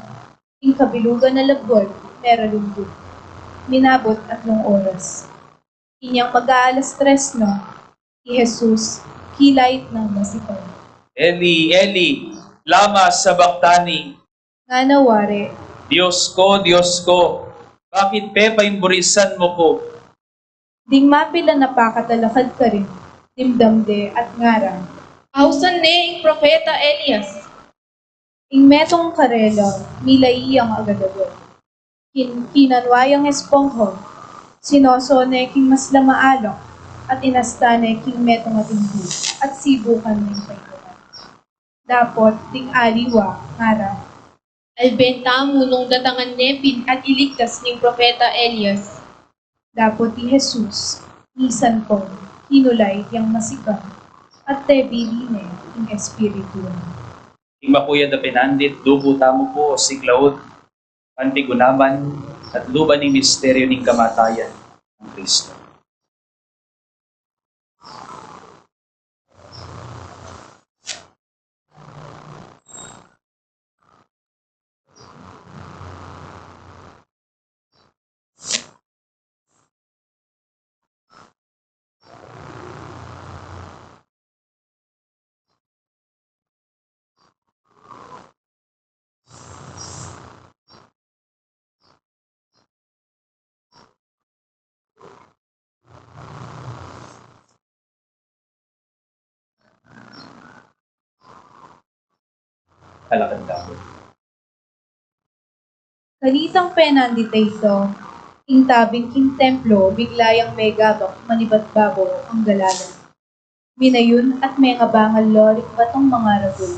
G: ing kabilugan na lagbol, mera lumbog. Minabot at nung oras. Inyang mag-aalas 3 no, si Jesus, kilait ng masipag.
A: Eli, Eli, lama sabachthani.
G: Nga nawari,
A: Diyos ko, bakit pepaimburisan mo ko?
G: ding mapila na pakatalakad ka rin, dimdamde at ngarang.
H: Ausan ne ing propeta Elias.
G: Ing metong karelo, milaiyang agadagot. Kinanwayang espongho, sinoso ne king mas lamaalok, at inasta ne king metong atinghu, at sibukan ng painuman. Dapot, ding aliwa, ngara,
H: Albenta mo nung datangan nepin at iligtas ning propeta Elias.
G: dapot ti Jesus, nisan ko, hinulay yang masikam, at tebiline ing espiritu.
A: Ing makuya da pinandit, dubo tamo po si Claude, pantigunaman at luban ng misteryo ng kamatayan ng Kristo. Alakad dahil.
G: Kalitang penandita ito, ing tabing king templo, biglayang may gabak manibat-babo ang galalan. Minayon at may nga bangal lorik batong mga ragul.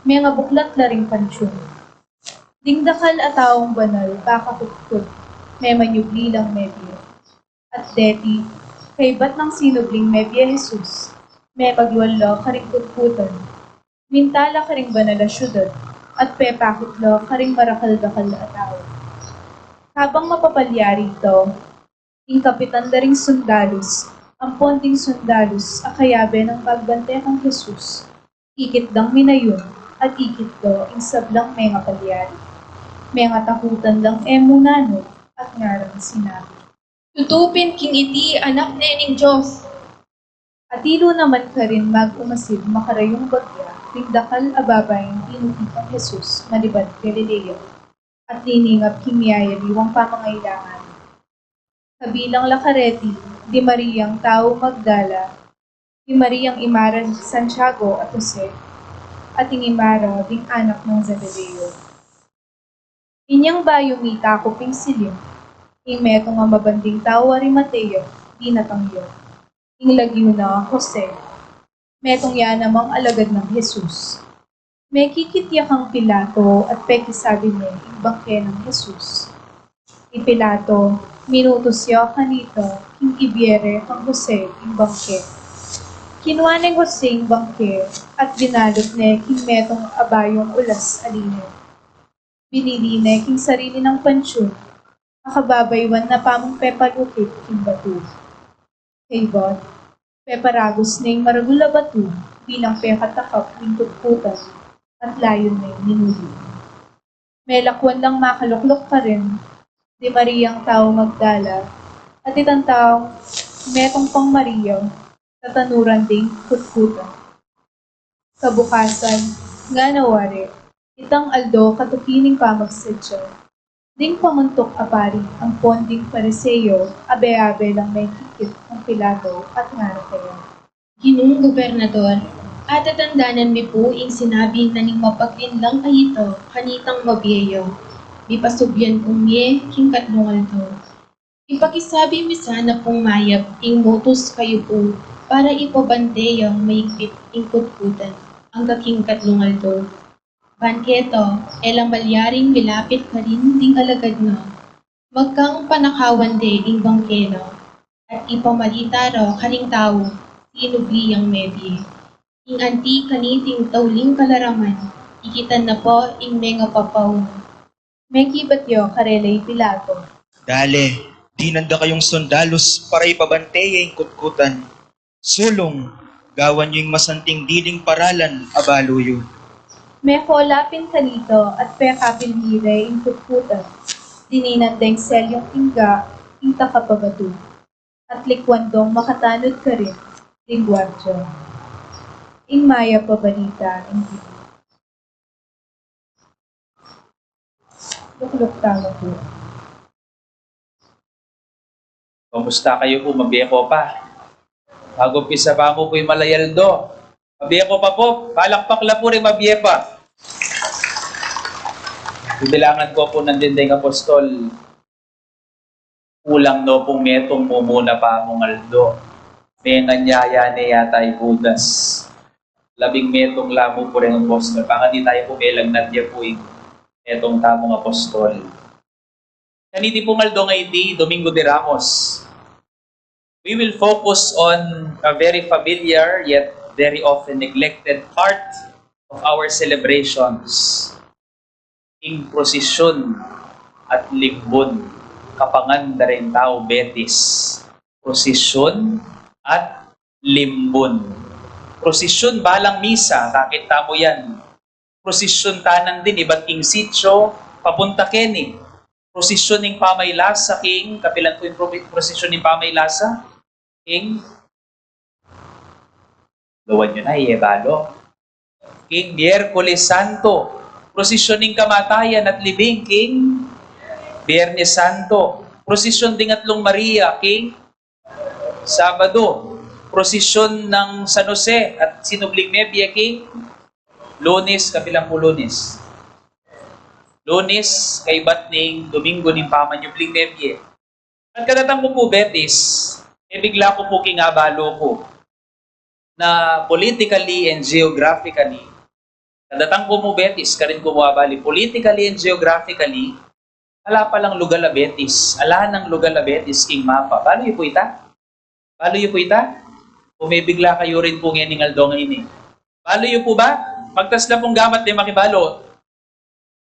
G: May nga buklat laring pansyon. Dingdakal at taong banal, kakapukod, may manyugli lang mebye. At deti, kay bat ng sinubling mebye Jesus, may pagwalo karikutkutan. Mintala karing banal na syudad, at pepakitlo karing marakal-dakal at tao. Habang mapapalyari ito, ing kapitan daring sundalos, ang ponting sundalos, akayabe ng pagbante ng Jesus, ikit dang minayon, at ikit do, ing sablang may mapalyari. May nga takutan lang emunano, at ngarang sinabi.
H: Tutupin king iti anak na ning Diyos.
G: Atilo naman ka rin mag-umasid makarayong bagya, tingdakal ababayin inutipang Jesus, malibad Galileo, at niningap kimiyaya liwang pamangailangan. Kabilang lakareti, di Mariang tao Magdala, di Mariang imara ni Santiago at Jose, at ing imara ding anak ng Zebedeo. Inyang bayo mita ko ping silim, Ing metong nga mabanding tao Arimateo, di natangyo. Ing lagyo na Jose, metong yan namang alagad ng Jesus. May kikitya kang Pilato at pekisabi mo ing bangke ng Jesus. Pilato, minutos siya kanito, ing ibiere kang Jose ing bangke. Kinuha ng Jose ing bangke at binalot ne king metong abayong ulas aline. Binili ne king sarili ng pansyon, makababaywan na pamong pepalukit king batu. Kaybot, peparagos na ing maragula batu bilang pekatakap ing tutputan at layon na ing minuli. May lakwan lang makaluklok ka rin, di Mariang tao Magdala, at itang taong metong pang Maria, tatanuran ding kutkutan. Kabukasan, nga nawari, itang Aldo katukining pamagsadya. Ding pamuntok apari ang ponding Pariseo, abe-abe lang may kikit ang Pilato at nga kaya.
H: Ginong gobernador, at tatandanan mi po ing sinabi na ning mapaglinlang kahito kanitang mabiyayo. Di pasubyan kong ye, king katlungal to. Ipakisabi mi sana pong mayab, ing motos kayo po, para ipabanteyang maigpit ing kutkutan, ang kaking katlungal to. Banketo, elang balyaring milapit ka rin ding alagad no. Magkang panakawan de ing bangkeno, at ipamalita ro karing tao, inubli ang mebi. Ing anti kaniting tauling kalaraman, ikitan na po ing mga papaw.
G: May kibatyo karelay Pilato.
I: Dale, di nanda kayong sondalos para ipabanteye yung kutkutan. Sulong, gawan nyo yung masanting diling paralan, abaluyo.
G: May kolapin kanito at pekapin hire ing kutkutan. Dininandeng selyong ingga, ing takapabatu. At likwandong makatanod ka rin, ing gwardyo. Ing maya pabalita, ing hindi. Lukluk tama po.
A: Kamusta kayo po? Mabiyeko pa. Bago pisa pa mo po'y malayaldo. Mabiyeko pa po. Palakpak la po rin mabiyepa. Bibilangan ko po ng dinding apostol. Kulang no pong metong mumuna pa mong aldo. May nanyaya ni yata ay Judas. 10 metong lamo po rin ang apostol. Baka di tayo po melang nadya po etong tamong apostol. Kaniti pong aldo ngay di Domingo de Ramos. We will focus on a very familiar yet very often neglected part of our celebrations. Ing prosesyon at limbon, kapanganda rin tao Betis. Prosesyon at limbon. Prosesyon balang misa, kakita mo yan. Prosesyon tanan din, iba't king sityo, papunta keni. Prosesyon ng pamaylasa, king, kapilan ko yung prosesyon ng pamaylasa, king, luwan nyo na, iebalo. King, Miyerkules Santo, prosesyon ng kamatayan at libing, king, Biyernes Santo, prosesyon ng Atlong Maria, king, Sabado, prosesyon ng San Jose at Sinubling Mebia, king, Lunes, kapilang po Lunes. Lunes, kay Batning, Domingo ng Pamanyubling Mebye. At kadatang ko po, Betis, bigla ko po kingabalo ko na politically and geographically, kadatang ko mo Betis, karin ko mabali, politically and geographically, ala palang lugar la Betis, ala ng lugar la Betis, king mapa. Balo yung po ita? Balo yung po ita? Bumibigla kayo rin po ngayon Aldo ngayon eh. Balo yung po ba? Magtas na pong gamat di makibalo.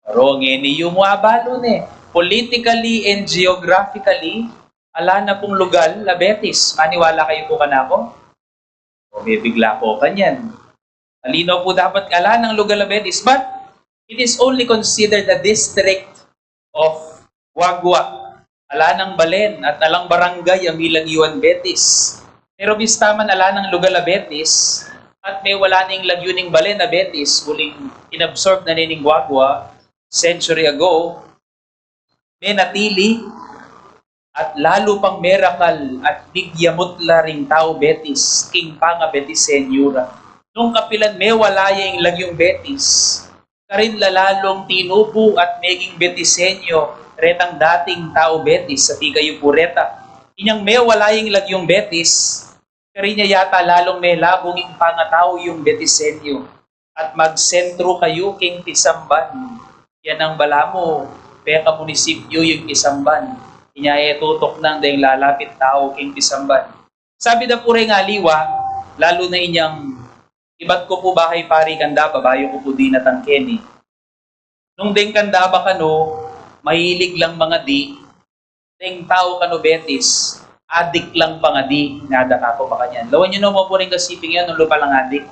A: Pero ngayon yung muabalo ne. Politically and geographically, ala na pong lugar la Betis. Maniwala kayo po ka na ako? Bumibigla po kanyan. Malinaw po dapat ala ng lugar la Betis. But it is only considered a district of Wagwa. Ala ng Balen at alang barangay ang ilang Yuan Betis. Pero bistaman ala ng lugar la Betis, at may wala ning lagyuning Balen na Betis, muling inabsorb na nining Wagwa century ago, may natili at lalo pang miracle at bigyamutla ring tao Betis, king panga Betisenyura. Nung kapilan may walaya yung lagyong Betis, karin lalalong tinubo at meging Betisenyo, retang dating tao betis sa tigayo pureta. Inyang may walaying lagyong betis, karinya yata lalong may labong ing pangatao yung betisenyo. At magsentro kayo king Tisamban. Yan ang balamo, peka munisipyo yung Tisamban. Inya tutok nang dahil lalapit tao king Tisamban. Sabi na po rin aliwa, lalo na inyang iba't ko po bahay pari kanda, babayo ko po di natangkeni. Nung ding kanda ba kano, mahilig lang mga di, ding tao kano betis, adik lang pa nga di, nadaka ko pa kanyan. Lawan nyo naman po rin kasiping yan, nung lupa lang adik.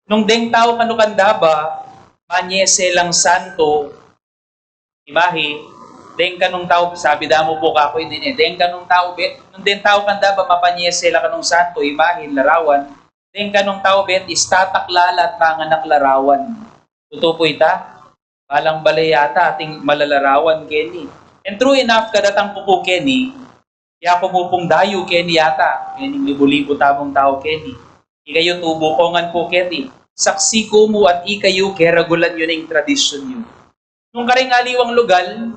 A: Nung ding tao kano kanda ba, manyese lang santo, imahe, deng kanong tao, sabi damo po kako yun din eh, deng kanong tao, nung deng tao kanda ba, mapanyese lang kanong santo, imahe, larawan, deng kanong tao bet, istataklala at panganak larawan. Totoo po ita, balang balay yata ating malalarawan Kenny. And true enough, kadatang po po Kenny, kaya pumupong dayo Kenny yata, Kenny libo-libo tamong tao Kenny. Ikayo tubukongan po Kenny. Saksi ko mo at ikayo keragulan yun ang tradisyon yun. Nung karingaliwang lugal,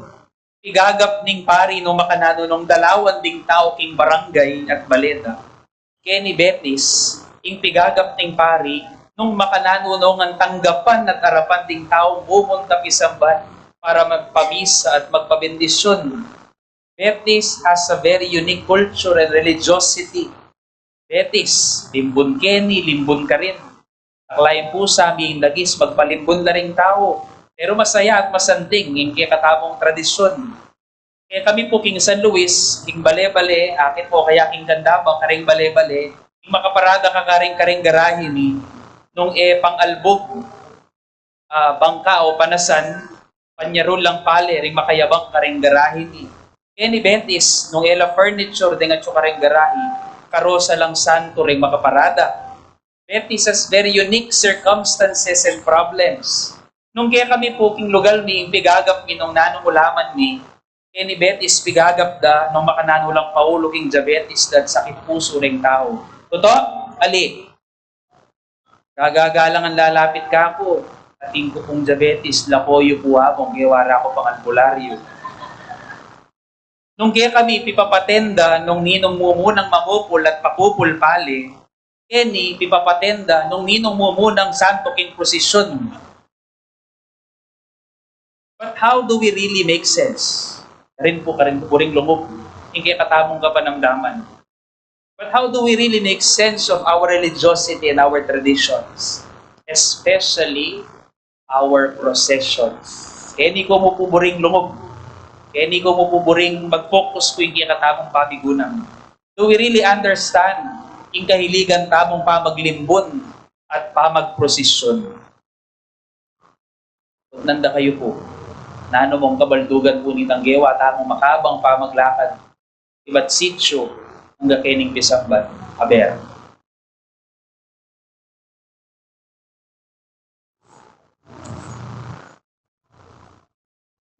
A: igagap ning pari no makanano nung dalawan ding tao king barangay at baleta. Kenny Betis, ing pigagap ning pari, nung makanano nung ang tanggapan at harapan ding tao bumunta Tisamban para magpamisa at magpabendisyon. Betis has a very unique culture and religiosity. Betis, limbon Kenny, limbon ka rin. Aklayin po sa aming lagis, magpalimbon na ring tao. Pero masaya at masanting, yung katamong tradisyon. Kaya kami po, King San Luis, King Bale-Bale, akin po kaya King Gandabang, karing Bale-Bale, King makaparada ka karing garahin ni, nung pang-albog, bangka o panasan, panyarol lang pale, ring makayabang karing garahin ni. Kaya ni Betis, nung furniture, dingat yung karing garahin, karosa lang santo, ring makaparada. Betis has very unique circumstances and problems. Nung kaya kami po king lugal ni pigagap mi nung nanong ulaman mi, kaya ni Betis pigagap da nung makanano lang paulo king diabetes da sakit puso ring tao. Totoo? Ali. Gagagalang ang lalapit ka po. Ating ko pong diabetes, lapoyo po akong giwara ko pang albularyo. Nung kaya kami pipapatenda nung ninong mumunang mamupul at papupul pali, Kenny, pipapatenda nung ninong mo munang santo king prosesyon. But how do we really make sense? Karin po ring lumog. Hindi katamong kapanamdaman. But how do we really make sense of our religiosity and our traditions? Especially our processions. Kenny ko mo po buring lumog. Kenny ko mo po buring mag-focus ko yung katamong pamigunan. Do we really understand ing kahiligan tamong pamaglimbon at pamagprosesyon? Nanda kayo po. Nano mong kabaldugan po ni Tanggewa, tamong makabang pamaglakad. Iba't sityo, hanggang kening Tisamban. Aber.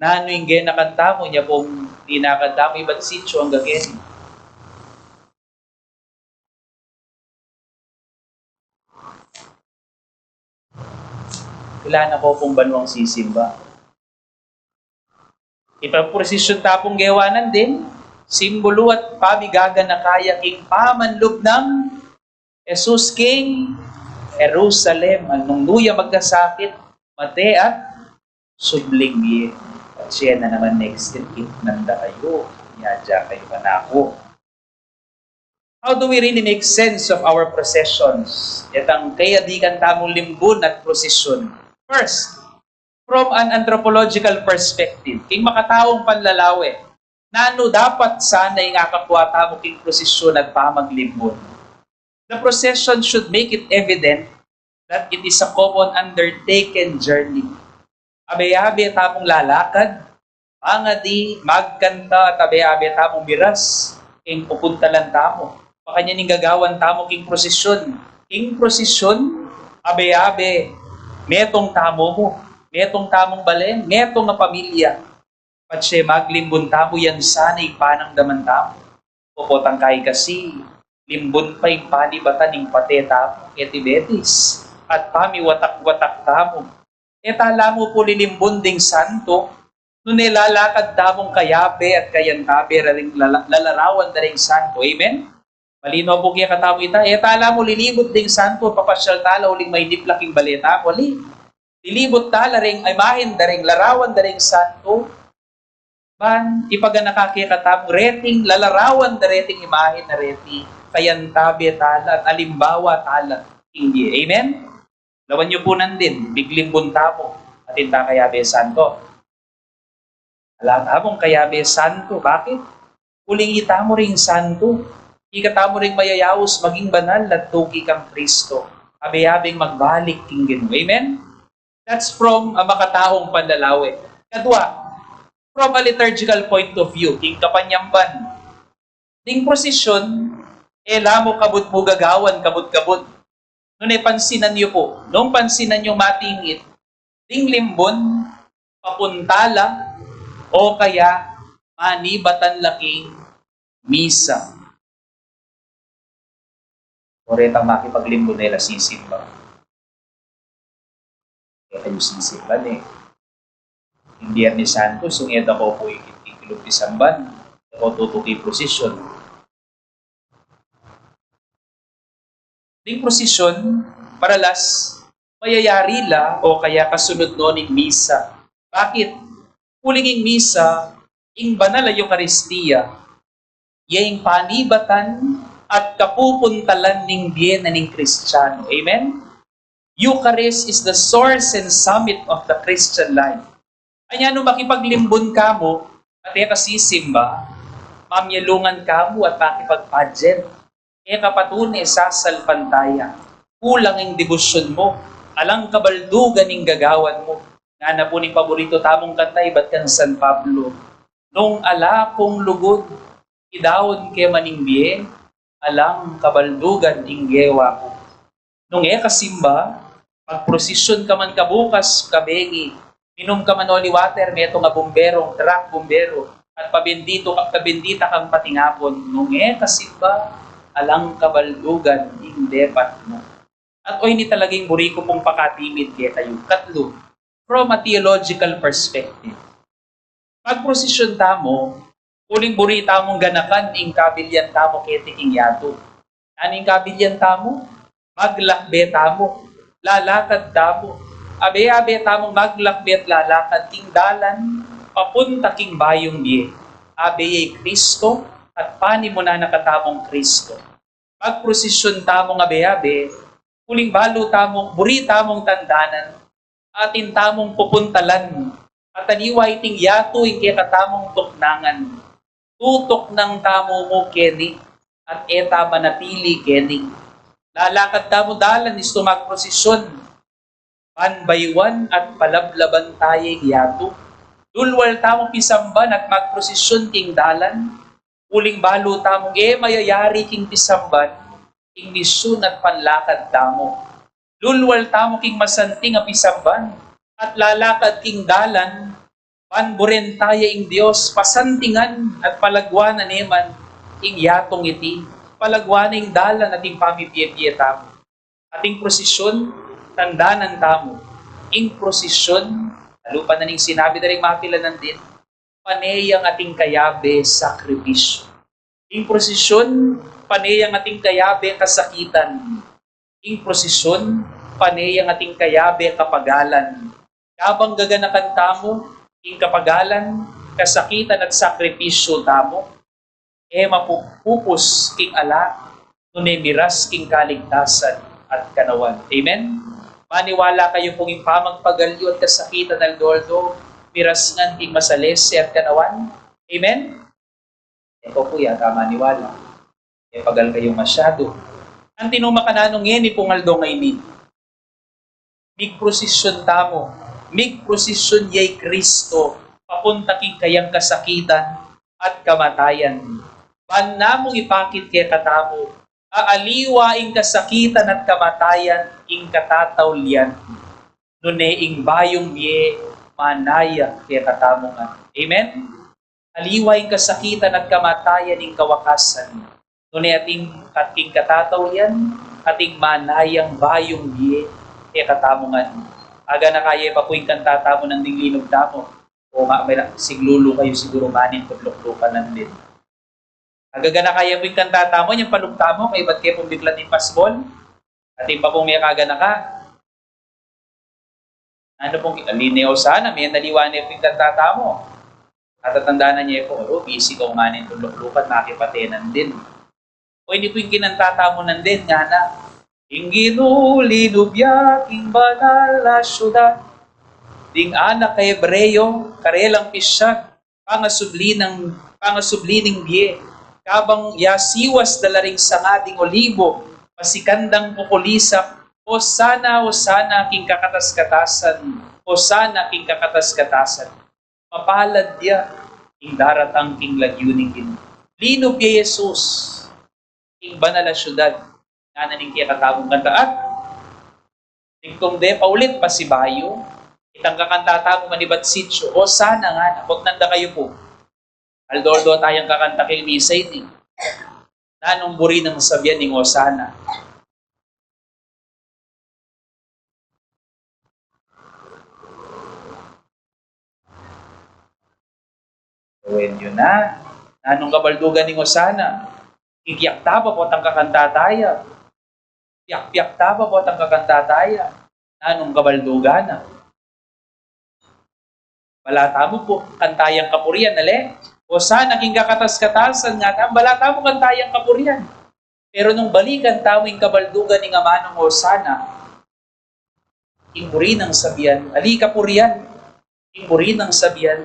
A: Nano yung ginakanta mo niya pong tinakanta mo, iba't sityo hanggang kening. Kailan ako kung banwang sisimba. Ipaprosesyon tapong gewanan din, simbolo at pabigaga na kaya king pamanlog ng Jesus King Jerusalem. Anong luya magkasakit, mate at sublingye. At siya na naman next king nanda kayo, yadya kayo manako. How do we really make sense of our processions? Itang kaya di kan tamong limbon at prosesyon. First, from an anthropological perspective, king makataong panlalawe, nano dapat sana yung akapuata mo king prosesyon at pamaglimbon. The procession should make it evident that it is a common undertaken journey. Abe-abe tamong lalakad, pangadi, magkanta, at abe-abe tamong miras, king pupunta lang tamo. Pakanya ning gagawan tamo king prosesyon. King prosesyon, abe-abe, metong tamo mo, metong tamong balen, metong na pamilya. Patse maglimbon tamo yan sana ipanangdaman tamo. Popotang kay kasi, limbon pa yung panibatan ng pate tamo, etibetis, at pamiwatak-watak tamo. Etala mo po lilimbon ding santo, no nilalakad tamong kayabe at kayantabe raring lalarawan daring santo. Amen? Malinaw po kaya katamo ita. Tala mo lilibot ding santo, papasyal tala uling may niplaking baleta. Wali. Lilibot tala ring ay mahin daring larawan daring santo. Ban, ipaga nakakikatamo, reting lalarawan dareting imahin na reti. Kayantabe tala at alimbawa tala. Hindi. Amen? Lawan niyo po nandin, bigling bunta mo at inta kayabe santo. Alam mong kayabe santo, bakit? Uling ita mo ring santo, ikata mo ring mayayawos maging banal at tuki kang Kristo. Abe-abing magbalik king Ginoo. Amen? That's from a makataong panlalawi. Kadwa, from a liturgical point of view, king kapanyamban, ding prosesyon, lamo kabut mo gagawan, kabut-kabut. Nung pansinan niyo po, nung pansinan niyo matingit, ding limbon, papuntala, o kaya manibatan laking misa. Oretang makipaglimbon nila sisimba. Kaya kayo sisimban Hindi yan ni Santos, yung eda ko po ikilog ni Samban, ako tutuki prosesyon. Ding prosesyon, paralas, mayayari la o kaya kasunod noon ng misa. Bakit? Kulinging misa, ing banal ay Eucharistia, yaing panibatan at kapupuntalan ning biyena ning Kristiyano. Amen? Eucharist is the source and summit of the Christian life. Anya no makipaglimbon ka mo, at kasisimba, mamyalungan ka mo at makipagpadyet. Kapatunay sasalpantaya. Kulang ang debosyon mo. Alang kabaldugan ng gagawan mo. Nga na po ni paborito tamong kantay, ba't kan San Pablo? Nung ala kong lugod, idawon ke maningbiye, alang kabaldugan ng gewa ko. Nung kasimba, pagprosesyon ka man kabukas, kabegi, minom ka man holy water, meto nga bomberong, truck bombero, at pabendita kang patingapon, nung kasimba, alang kabaldugan ng depat mo. At oy ni talaging buriko pong pakatimid kaya kayo. Katlo, from a theological perspective. Pagprosesyon tamo, uling buri tamong ganakan, ing kabilyan tamo ketiking yato. Aning kabilyan tamo? Maglakbe tamo, lalakad tamo. Abe-abe tamong maglakbe at lalakad king dalan, papunta king bayong ye. Abe Kristo, at pani mo na nakatamong Kristo. Pagprosesyon tamong abe-abe, kuling balo tamong, buri tamong tandanan, atin tamong pupuntalan, at aniway ting yato yung kaya katamong tuknangan. Tutok ng tamo mo, Kenny, at eta manatili, Kenny. Lalakad tamo dalan, isto magprosesyon, one by one, at palablaban tayo yato. Dulwal tamong pisamban at magprosesyon king dalan, uling balo tamong mayayari king pisamban, king misyon at panlakad tamo. Lulwal tamo king masanting a pisamban, at lalakad king dalan, panburen tayo ing Diyos, pasantingan at palagwanan eman, ing yatong iti, palagwanan ing dalan at ing pamipiyepye tamo. Ating prosesyon, tandanan tamo, ing prosesyon, lupa na ning sinabi na rin mapilanan din, paneyang ating kayabe sakripisyo. Ing prosesyon, paneyang ating kayabe kasakitan. Ing prosesyon, paneyang ating kayabe kapagalan. Kabang gaganakan tamo, ing kapagalan, kasakitan at sakripisyo tamo, mapupupos king ala, nunay miras king kaligtasan at kanawan. Amen? Maniwala kayo pong impamagpagalyo at kasakitan ng Lordo, miras ngan king masalese at kanawan. Amen? Ito po yata maniwala. Pagal kayo masyado. Ang tinuma ka na nung yan, ipungaldo ngay ni. Migprosesyon tamo. Migprosesyon yay Kristo. Papunta king kayang kasakitan at kamatayan. Ban namong ipakit kaya katamo. Aaliwa ing kasakitan at kamatayan ing katatawlian. Nune ing bayong ye manaya kaya katamo nga. Amen? Aliwa ing kasakitan at kamatayan ing kawakasan. Nune ating katatawlian, ating manayang bayong ye kaya katamo nga. Aga na kaya pa po yung kantata mo ng dinglinog tamo. O may siglulo kayo siguro manin tudlok-lukan nan din. Agagana kaya mo yung kantata mo, yung palugta mo, kay ba't kayo pumiklat ni Pasbol? At yung pa pong may kagana ka. Ano pong lineo sana, may naliwanag yung kantata mo. At tatandaan na niya po, busy ka manin tudlok-lukan, makipatenan din. O hindi po yung kinantata mo nandin, nga na. Inginu linubya king banal na syudad, ding anak kay Hebreo, karelang pisyak, pangasublining biye, kabang yasiwas dalaring sangading olibo, pasikandang pukulisak, o sana king kakatas-katasan, o sana king kakatas-katasan, mapalad dia, king daratang king lagyuningin. Linub ya Jesus, king banal na syudad, nga naning kaya katagong kanta at tingkong de paulit pa si Bayo itang kakantata mo manibat sityo o sana nga huwag nanda kayo po aldordo tayong kakanta kay Misay ni nanong buri ng sabyan ning o sana gawin yun na nanong kabaldugan ning o sana ikiyak tapa po tang kakantataya. Piyak-piyak tapa po tang kakantataya. Nanong kabaldugan na. Balata mo po, kantayang kapurian, nale? O sana, king kakatas-katasan nga, balata mo kantayang kapurian. Pero nung balikan tamo yung kabaldugan ni nga manong o sana, imburi ng sabihan, ali kapurian, imburi ng sabihan,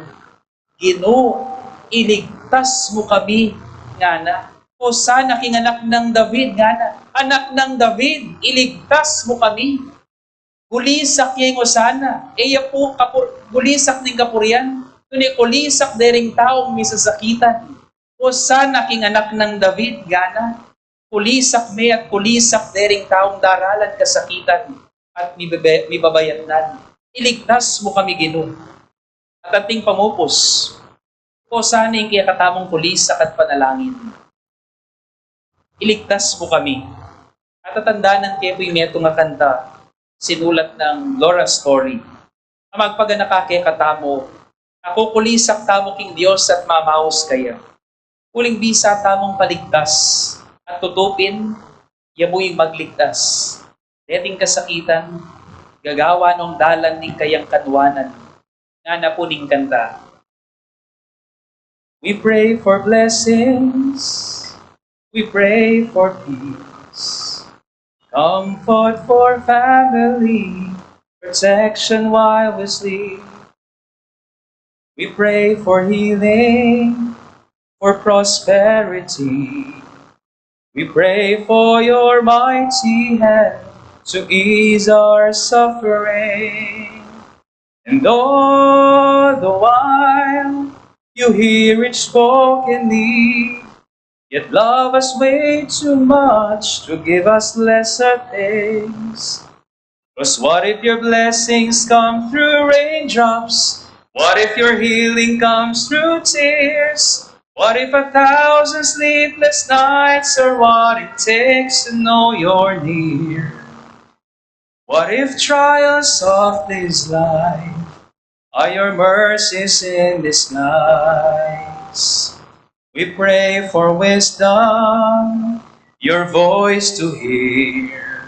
A: Ginoo, iligtas mo kami, nga na. O sana king anak ng David, nga na. Anak ng David, iligtas mo kami. Gulisak yung o sana. Eya po, gulisak ng kapurian. Kundi kulisak dering taong misasakitan. O sana king anak ng David, nga na. Kulisak me at kulisak dering taong daralan kasakitan. At mibabayatnan. Iligtas mo kami, Ginoo. At ating pamupos. O sana yung kaya katamong kulisak at panalangin. Iligtas mo kami. At tatandaan ng kepo'y neto nga kanta, sinulat ng Laura Story. Na magpaganakake katamo, ako kulisak tamo king Diyos at mamaos kaya. Kuling bisa tamong paligtas at tutupin, yamuing magligtas. Deting kasakitan, gagawa nung dalan ning kayang kanwanan, nga na po ning kanta. We pray for blessings, we pray for peace, comfort for family, protection while we sleep. We pray for healing, for prosperity. We pray for your mighty hand to ease our suffering. And all the while, you hear each spoken need, yet love us way too much to give us lesser things. 'Cause what if your blessings come through raindrops? What if your healing comes through tears? What if 1,000 sleepless nights are what it takes to know you're near? What if trials of this life are your mercies in disguise? We pray for wisdom, your voice to hear.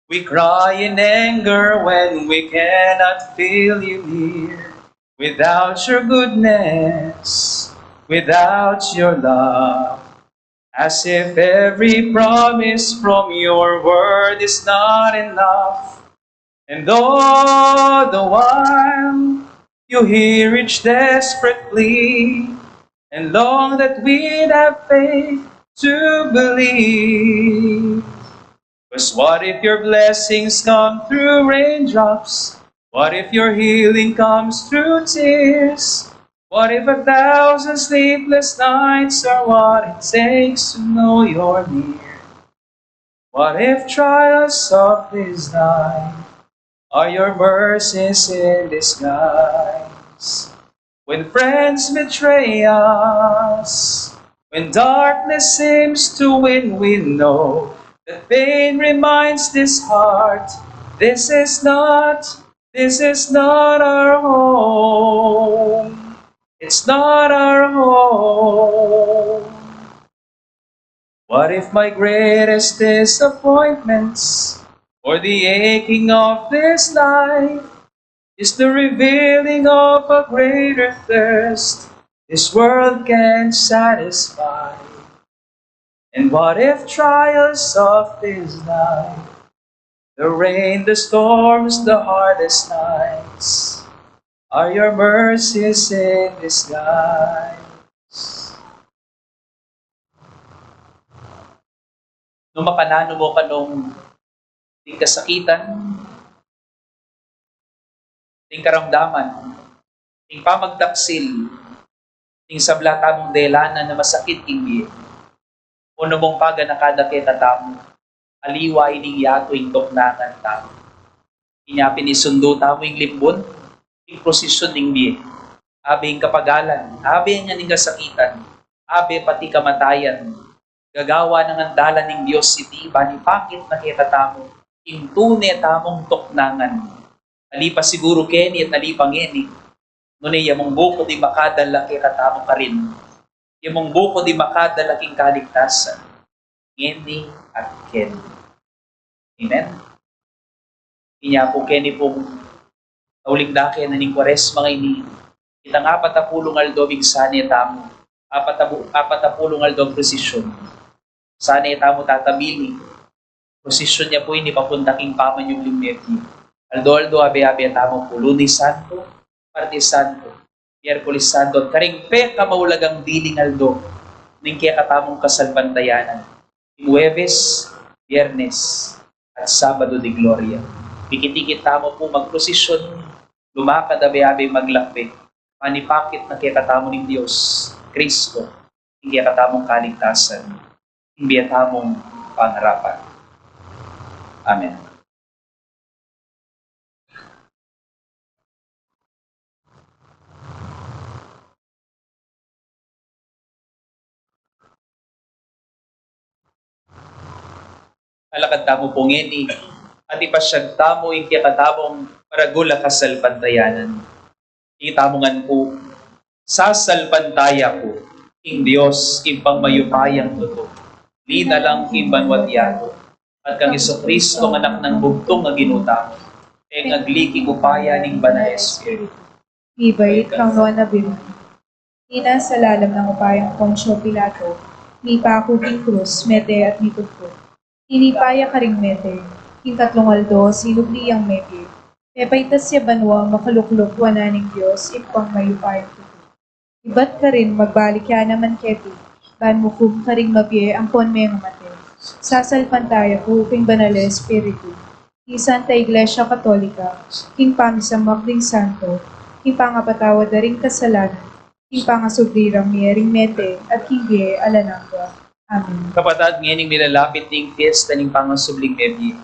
A: We cry in anger when we cannot feel you near. Without your goodness, without your love, as if every promise from your word is not enough. And all the while, you hear each desperate plea, and long that we'd have faith to believe. 'Cause what if your blessings come through raindrops? What if your healing comes through tears? What if 1,000 sleepless nights are what it takes to know you're near? What if trials of this life are your mercies in disguise? When friends betray us, when darkness seems to win, we know that pain reminds this heart, this is not This is not our home. It's not our home. What if my greatest disappointments or the aching of this life is the revealing of a greater thirst this world can satisfy? And what if trials of this life, the rain, the storms, the hardest nights, are your mercies in disguise? Nung makanano mo ka nung ting kasakitan, ting karamdaman, ting pamagdaksil, ting sablata mong delana na masakit hindi, uno mong paga nakadakita tamo, aliway ning yato ing toknangan tamo. Inyapin isundo tamo ing limbon, ing prosesyon ning di, abe ing kapagalan, abe nga ning kasakitan, abe pati kamatayan, gagawa ng andala ning Diyos iti, bani pakit nakita tamo, ing tunay tamong toknangan. Alipa siguro keni at alipa ngeni, ngunit yamong buko di makadala kita tamo ka rin. Yamong buko di makadala king kaligtasan. Ngeni at ken. Amen? Inya po keni pong nauling dake na ning kwares mga ini. Itang 40 aldobing sani tamo. 40 aldobing prosesyon. Sani tamo tatabili. Prosesyon niya po ini papunta king paman yung limneti. Aldo abe tamo po. Lunes Santo, Martes Santo, Miyerkules Santo, karing pe kamawlagang diling aldo ning kaya katamong kasalpantayanan. Huwebes, Biyernes, at Sabado de Gloria. Pikitikit tamo po magprosesyon, lumakad abe maglakbe, manipakit na kaya katamo ng Diyos, Kristo, hindi kaya katamong kaligtasan, hindi kaya katamong pangharapan. Amen. Alakad tamo po ngeni, at ipasyag tamo ing kakatamong maragula kasalpantayanan. Itamongan po, sasalpantaya po, ing Diyos, ing pangmayupayang totoo, di na lang ing banwatyato, at kang Iso-Kristo ng anak ng bugtong na ginutamo, e ngagliking upaya ning Banal Espiritu.
G: Ibay, kang noon na bilang. Ina sa lalam ng upayang Poncio Pilato, ni Paco king Cruz, Mete at Mitugpo. Inipaya ka ring Mete, king 3 aldo, sinugli ang Mete. Pepaitas siya banwa, makaluklok wana ng Diyos, ipang mayupayang tuto. Ibat ka rin, magbalik ya naman keti, ban mukum ka ring mabye ang ponmeng mate. Sasalpantaya po, king Banal Espiritu. King Santa Iglesia Katolika, king pamisamag ding Santo, king pangapatawad na ring kasalanan, king pangasubrirang miyering Mete, at king Bie Alanangga. Amen.
A: Kapatid, ngayon nilalapit ng fiesta ng pangasubling Mebye.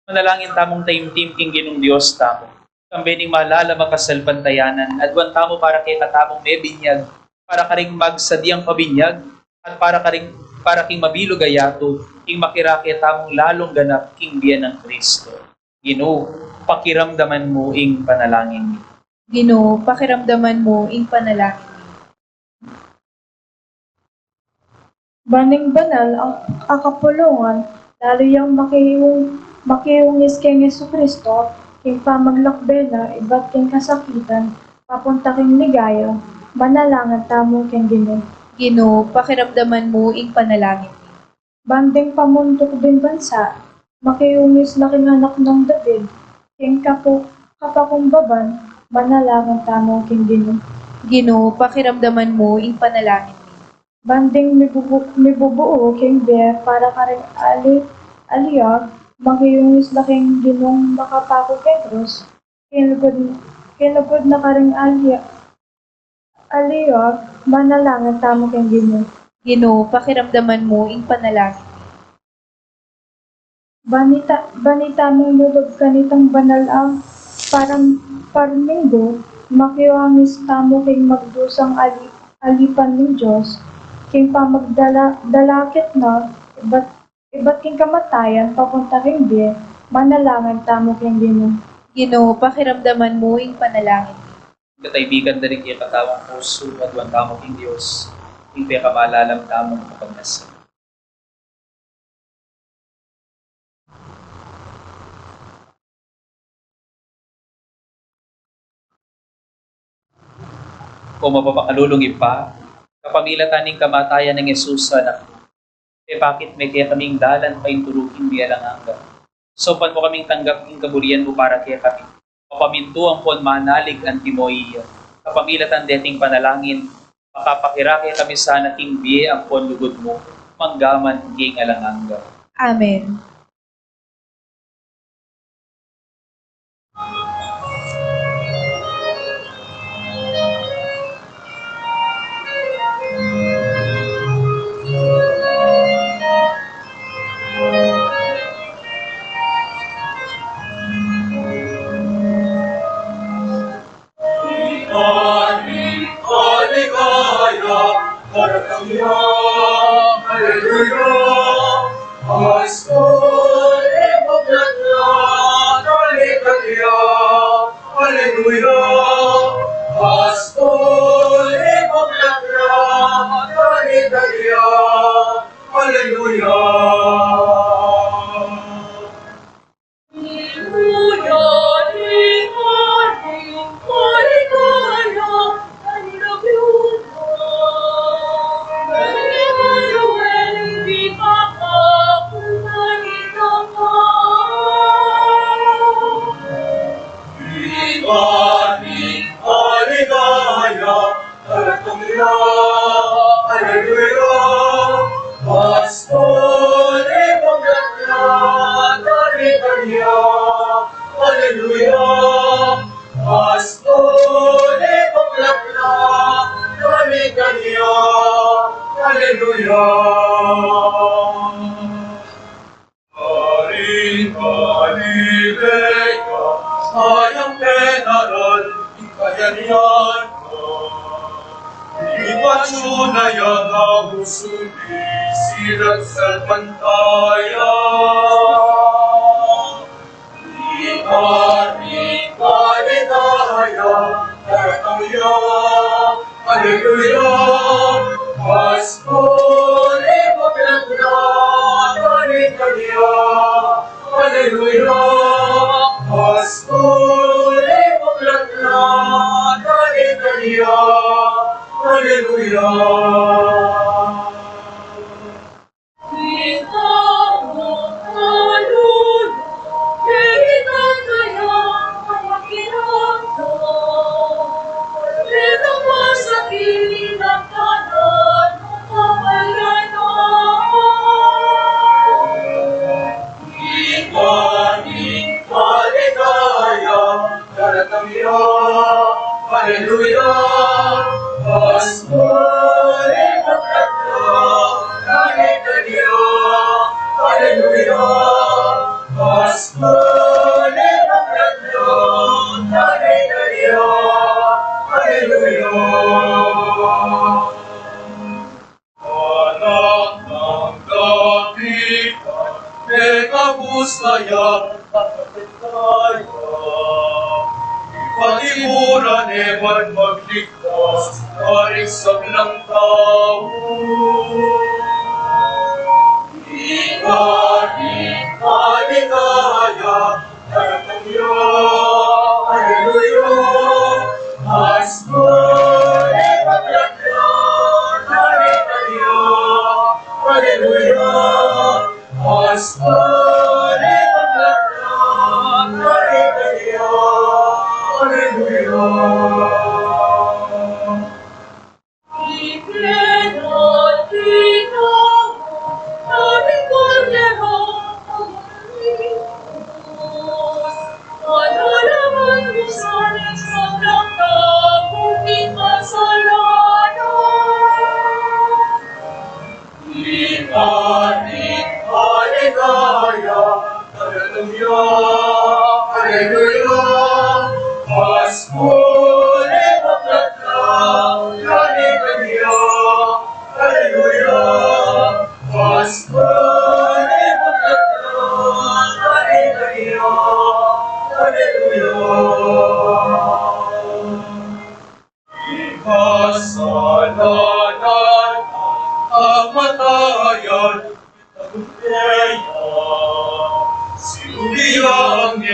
A: Manalangin tamong taimtim king Ginong Diyos tamo. Kambening malala makasalpantayanan, adwan tamo para kay katamong mebinyag, para karing magsadyang pabinyag, at para king mabilog ayato, king makirake tamong lalong ganap king biyan ng Kristo. Ginoo, pakiramdaman mo ing panalangin ni.
G: Ginoo, pakiramdaman mo ing panalangin ni.
B: Baning banal ang akapulungan, lalo yung makihungis kay Jesucristo, king pamaglakbela, iba't king kasakitan, papunta king ligaya, manalangan tamo king Ginoo.
G: Ginoo, pakiramdaman mo ing panalangin ni.
B: Banding pamundok din bansa, makihungis na king anak ng David, king kapakumbaban, manalangan tamo king Ginoo.
G: Ginoo, pakiramdaman mo ing panalangin ni.
B: Banding mibubuo king Bea para karing aliyag, makiyungis na king Ginong makapako kay Cruz, kinugod na karing aliyag, manalangan tamo king Ginoo.
G: Ginoo, pakiramdaman mo ing panalangin ni.
B: Banita mong lubog kanitang banal ang parminggo, makiyungis tamo king magdusang alipan ng Diyos, king pamagdalakit na, iba't king kamatayan, papunta king Bie, manalangan tamo king Ginoo.
G: Ginoo, pakiramdaman mo yung panalangin.
J: Kataibigan na rin kaya katawang puso at wantamo king Diyos, hindi ka malalam tamang kapag nasa. Kung mapapakalulungin pa, kapamilataning kamatayan ng Yesus sa anak, bakit may kaya kaming dalan pa inturugin di alang hanggang. Sopan mo kaming tanggap ng kaburian mo para kaya kami. Mapaminto ang pon manalig ang timoy. Kapamilatan deting panalangin, makapakiraki kami sa nating biye ang pon lugod mo, manggaman ging alang hanggang.
G: Amen.
F: Hallelujah.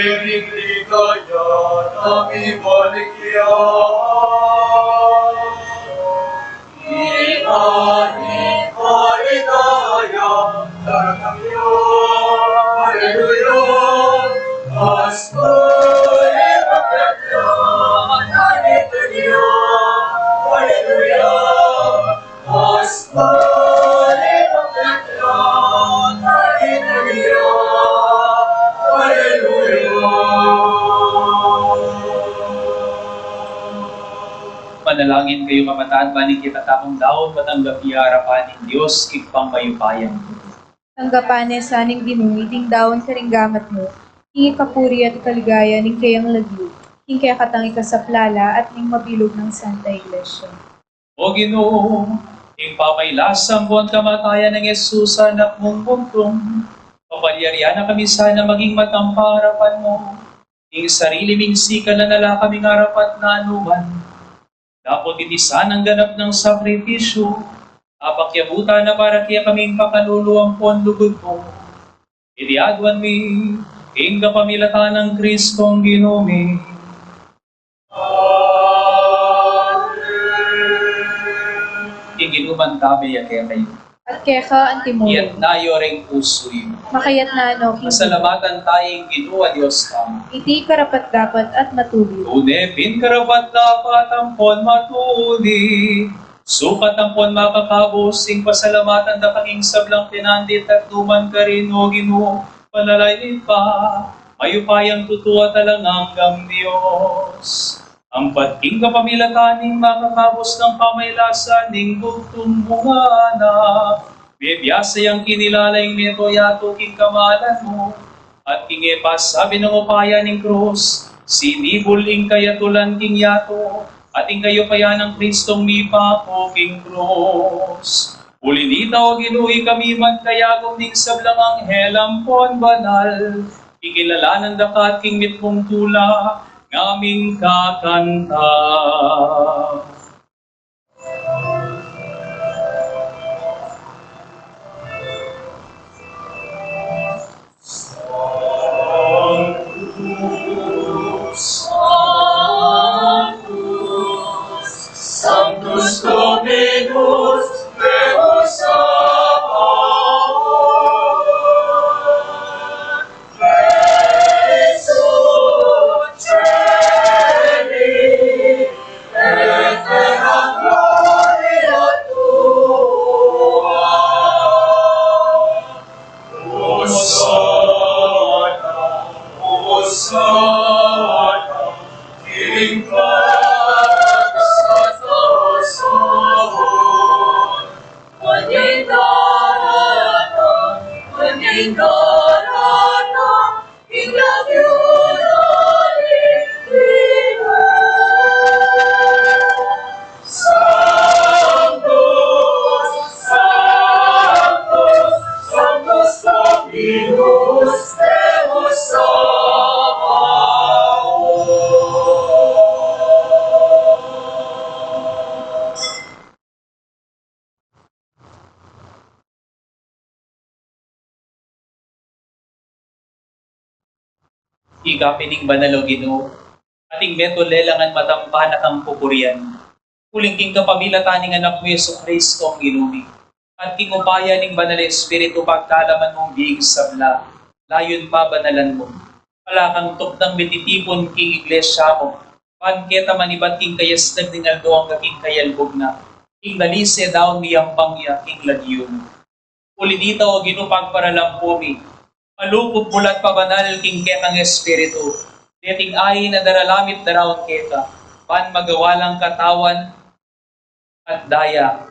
D: Iligligaya namin balikya. Imanin kaligaya taratangyo. Haleluya. Aspore bakatya naritanya. Haleluya. Aspore bakatya naritanya.
J: Manalangin kayo kamataan, baning kita takong daon, matanggap harapan ng Diyos, ipang mayupayan.
G: Tanggapanes saning dinumiding daon karinggamat mo, hingi kapuri at kaligaya ning kayang lagyo, king kaya katang ikasaplala at ning mabilog ng Santa Iglesia.
J: O Ginoo, ing papailasang buwan kamatayan ng Yesus anak mong buntong, papalyarihan na kami sana maging matamparapan mo, ing sarili ming sika na nala kaming harapat na anuman, dapat itisan ang ganap ng sakripisyo, apakyabutan na para kaya kaming pakaluluang pondugod mo. Iliagwan mi, ing kapamilatan ng Kristong Ginoo. Iginuman kami kaya kayo.
G: At kaya ka ang timuro,
J: Iyat nayo ring pusoy.
G: makayat na ano,
J: Masalamatan tayong Ginoo Diyos tamo.
G: iti karapat dapat at matuli.
J: Tunepin karapat dapat ampon matuli. Sukat ampon makakabusing pasalamatan da kaming sablang pinandit at tuman ka rin o Ginoo. Palalayin pa, mayupayang tutuwa talang hanggang Diyos. Ang pating kapamilataning makakabos ng pamaylasan ning bugtong bungana. Bebiyasay ang kinilalayng neto yato king kamalan mo. At kingepas sabi ng upaya ning krus, sinibul ing kayatulan king yato. At ing kayo kaya ng Kristong mipa ko king krus. Ulinita o ginuhi kami man kayagom ning sablang anghel ampon banal. Ikilalanan dakat king mitmong tula, ngaming kakanta.
F: Sanctus Dominus Deus Sabaoth, Jesus Celi, et terra gloria tua. Hosanna, Hosanna, King Dominus Deus Sabaoth.
J: Igapining banalo Ginoo, ating meto lelangan matampanak ang pupurian. Kuling king kapamilatan ng anak mo Yesu Kristo ang Ginoo. At king upaya ning banal Espiritu pagkalaman mong biig sabla, layon pa banalan mo. Palakang tukdang bititipon king iglesia mo, pagketa manibat king kayas nagdingaldo ang kaking kayalbog na, king dalise daw miyang pangya king lagyon. Ulinita o ginupag para lang po mi, malupog bulat pa banal king ketang Espiritu, deting ay na daralamit darawang keta, pan magawalang katawan at daya,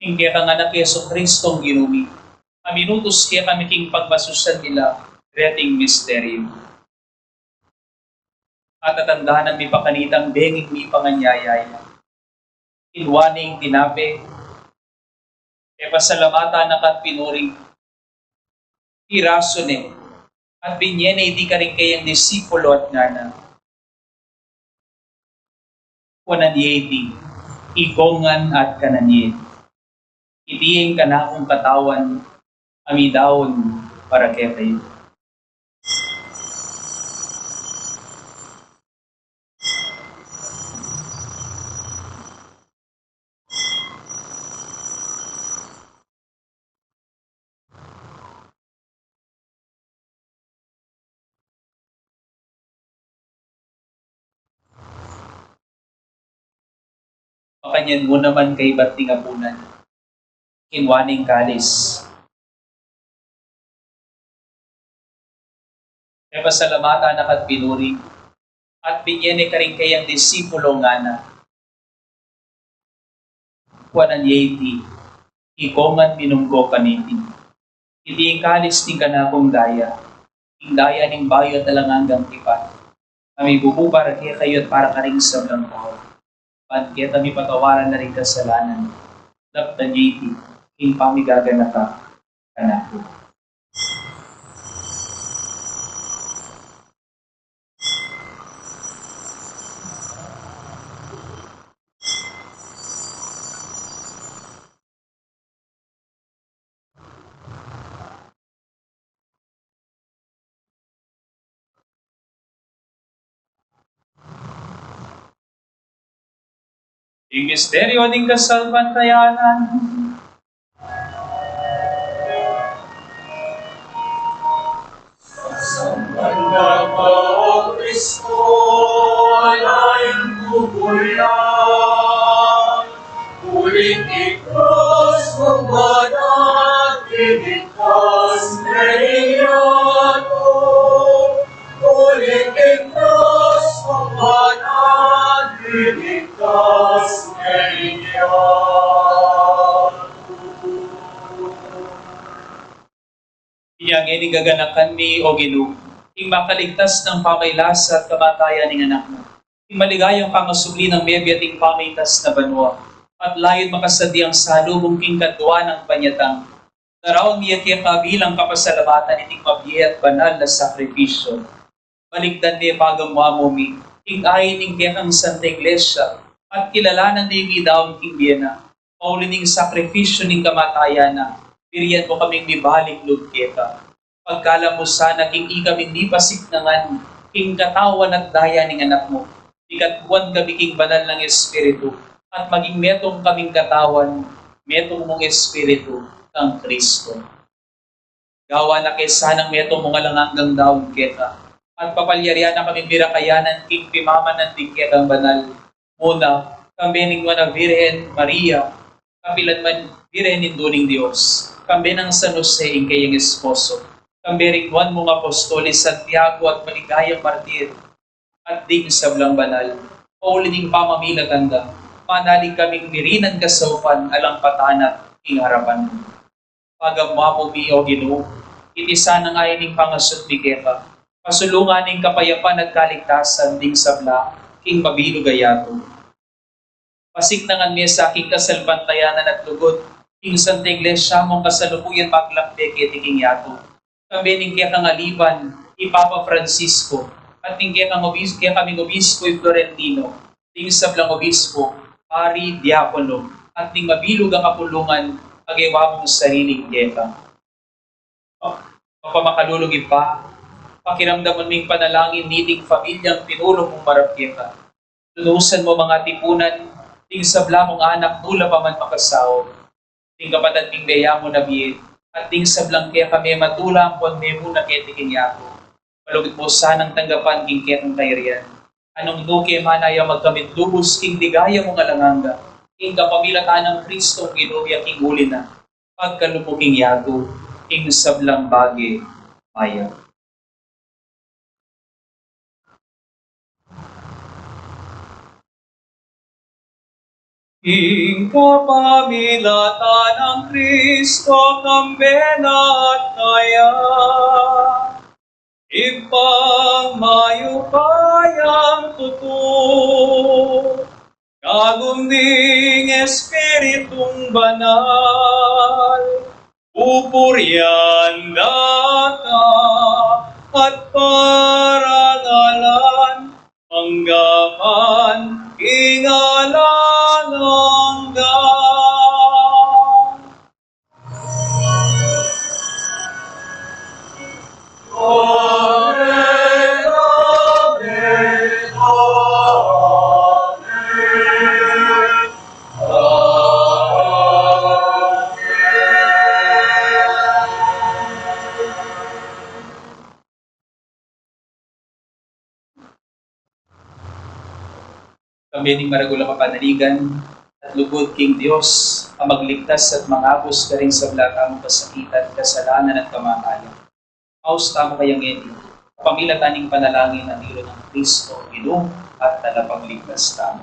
J: king kang anak Yesu Kristong Ginoo. Aminutos kaya kami king pagbasusan nila, reting misteryo. At tatandaan ang mi pakanitang benging mi panganyayay. Inwaning tinape, e pasalamata na kat pinuring, irasone, at binyene di ka rin kayang disipulo at ngana. Wananyedi, igongan at kananyedi. Itiing ka na akong katawan, amidawon para kaya kayo. Makanyan mo naman kay bating apunan. Kinwaning kalis. E pasalamatan na kat pinuri. At bigyan ni karing kayang disipulo nga na. Kuanan yeti. Ikongan minunggo kaniti. Iti kalis ting kanakong daya. Ing daya ning bayo talang hanggang tipat. Kami bububar kaya kayo't para karing sablang tao. At kaya kami patawaran na rin kasalanan. Daptan yiti. Ing pamigagana ka kanako. Yung misteryo ng kasalbantayanan.
F: Sambanda ka, O Kristo, alayin bubuyan. Ulit ikros mong banat, iligtas naiyato. Ulit ikros mong banat, iligtas naiyato.
J: Iyang inigaganakan mi o Ginoo, ing makaligtas ng pamailasa at kamatayan ng anak mo. Ing maligayang pangasubli ng bebe at ing pamaitas na banwa. At layon makasadi ang salubong king kadwa ng panyatang. Naraon niya kaya kabilang kapasalamatan iting mabiyay at banal na sakripisyo. Baligdan niya pagamwa mo mi, ing ayin ing kaya kang Santa Iglesia, at kilalanan niya ing idaong king Biena. Paulining sakripisyo ning kamatayan na. Piriyan mo kaming mibalik lugketa. Pagkala mo sana king ikaming nipasiknangan, king katawan at daya ning anak mo. Ikatbuan kami king banal ng Espiritu, at maging metong kaming katawan, metong mong Espiritu, kang Kristo. Gawa na kay sanang metong mong alangang daon keta, at papalyarian na kaming mirakayanan king pimaman ng tingketang banal. Muna, kami ning na Virhen Maria, kapilan man Virhen induning Diyos. Kambi ng San Jose ing kayang esposo. Kambi ring Juan mong Apostoles, Santiago at maligayang martir. At ding sablang banal. Paulining pamamilatanda. Manalig kaming mirinan kasaupan alang patanat ing harapan. Pagamwa mo mi o Ginoo, itisa ng ayaning pangasot mi keta. Pasulungan ing kapayapan at kaligtasan ding sabla king mabilo gayato. Pasiknangan mi sa aking kasalbantayanan at lugod. King Santa Iglesia mong kasalukuyan paglakbe kitiking yato. Kami ning kaya kang aliban, Ipapa Francisco, at ning kaya kaming obispo Florentino, ting sablang obispo, pari, diakono, at ning mabilog ang kapulungan, pag-iwa mong sariling kaya. Mapamakalulog pa, pakiramdaman ming panalangin niting pamilyang pinulong mong marapkita. Lulusan mo mga tipunan, ting sabla mong anak nula pa man makasaw. Ting kapatid ting beya mo na biyit, at ting sablang kaya kami matulang kung may muna ketiking yako. Palugit mo sanang tanggapan king ketong kairian. Anong duke manaya magkamit lubos king digaya mong alanganga, king kapamilatan ng Kristo ginuya king huli na, pagkalupo king yago, king sablang bagi, maya. Ing kapamilatan ng Kristo kambena at kaya, ipagmayo kayang tuto, kaguming Espiritong banal, pupuryan data at parangalan, hanggaman ingalan hanggang.
F: Amen, amen, amen,
J: Kami ning maragulang kapanaligan, At lugod king Dios, ang magligtas at mangapos ka rin sa among kasakitan, kasalanan at kamatayan. Mausta mo kayang edi, pamilataning panalangin ang ilo ng Kristo, Ginoo at talapagligtas tamo.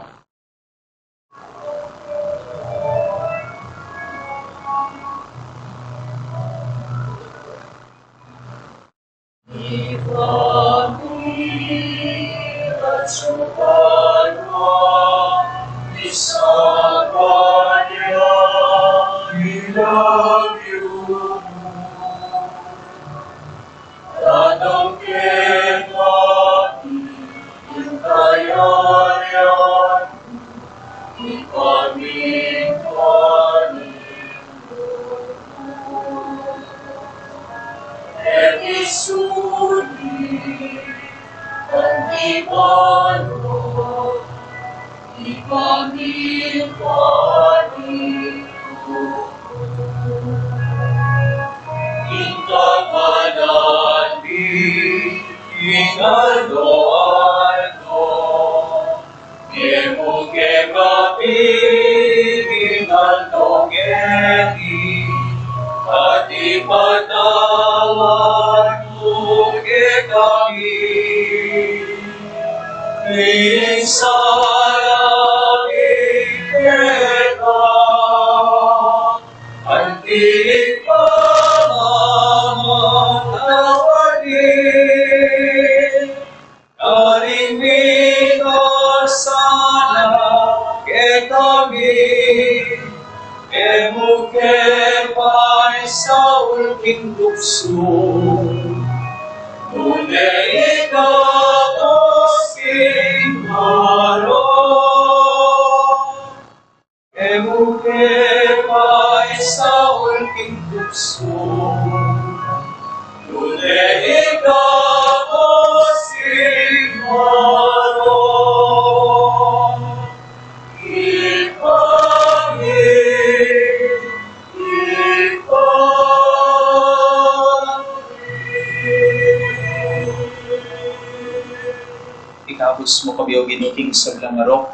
J: Ikabos mo kabiyaw ginuting sa blangarok,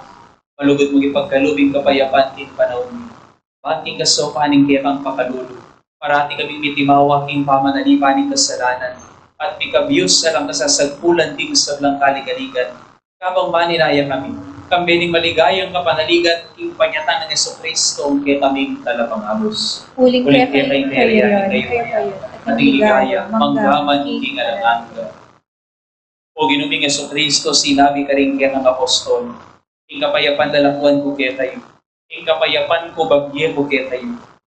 J: malugod mo ipagkalubing kapayapan tin panahon. Pati ka so paning kayang pakalulo, parati kaming mitimawa king pamanalipaning kasalanan, at mikabiyos alang kasasagpulan ting sa blang kaligaligan. Kabang maninaya kami, kambening maligayang kapanaligan king panyatan ng Jesucristo kay kaming talapangabos.
G: Huling
J: kay
G: kay kayo,
J: at ligaya, manggaman king alanganga. O ginuming Jesucristo, sinabi ka rin kaya ng apostol, ing kapayapan dalakuan ko kaya tayo, ing kapayapan ko bagye ko kaya tayo.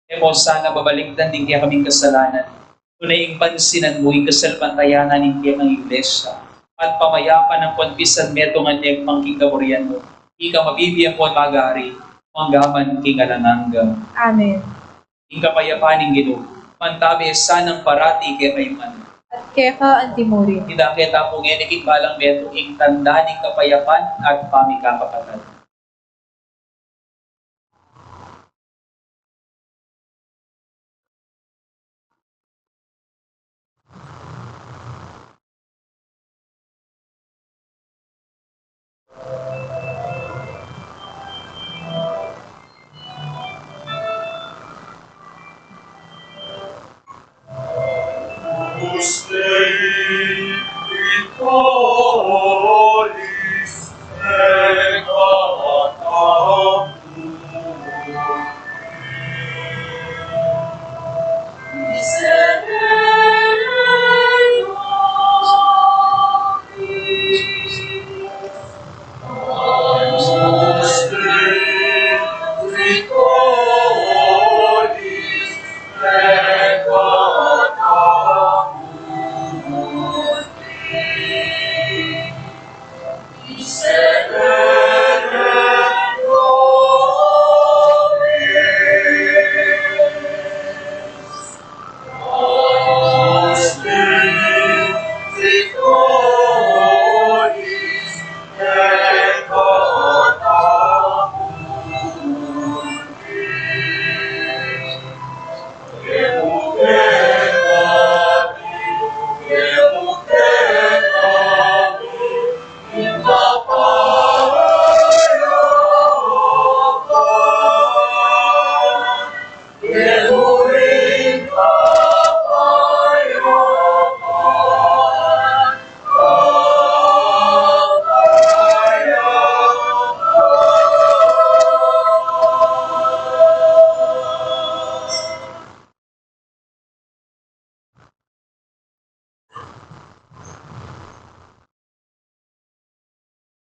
J: Emo sana babaligtan din kaya kaming kasalanan, tunay ing pansinan mo, ing kasalpantayanan din kaya ng iglesia, at pamayapan ng konpisan meto nga niyag mangking kaburian mo, ika mabibiyang ko at magari, manggaman king alananga.
G: Amen.
J: Ing kapayapan ng Ginoo, mantabi sanang parati kaya kayo man.
G: At keka antimurin.
J: Tidak kita po ngeniking balang beto ing tanda ng kapayapan at pamikakapatan.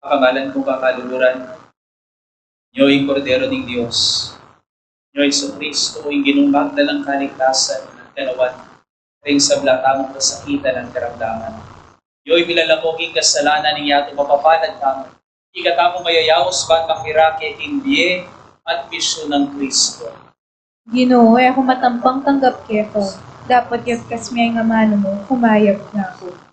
J: Pakangalan kong kakaluluran, Niyo'y Kordero ng Diyos, Niyo'y Kristo, ang ginumbag na lang kaligtasan ng kanawan, ring sa blatamang kasakitan ng karamdaman. Niyo'y milalamoging kasalanan ng yato mapapalad kamo, ikatamo mayayawos ba makirake hindi at misyon ng Kristo.
G: Ginoo, ako matampang tanggap keto. Dapat yung kasmiyay nga mano mo, kumayag na ako.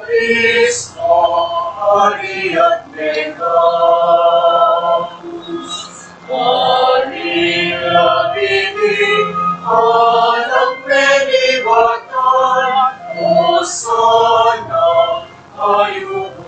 F: Cristo, Maria, Venga. tayo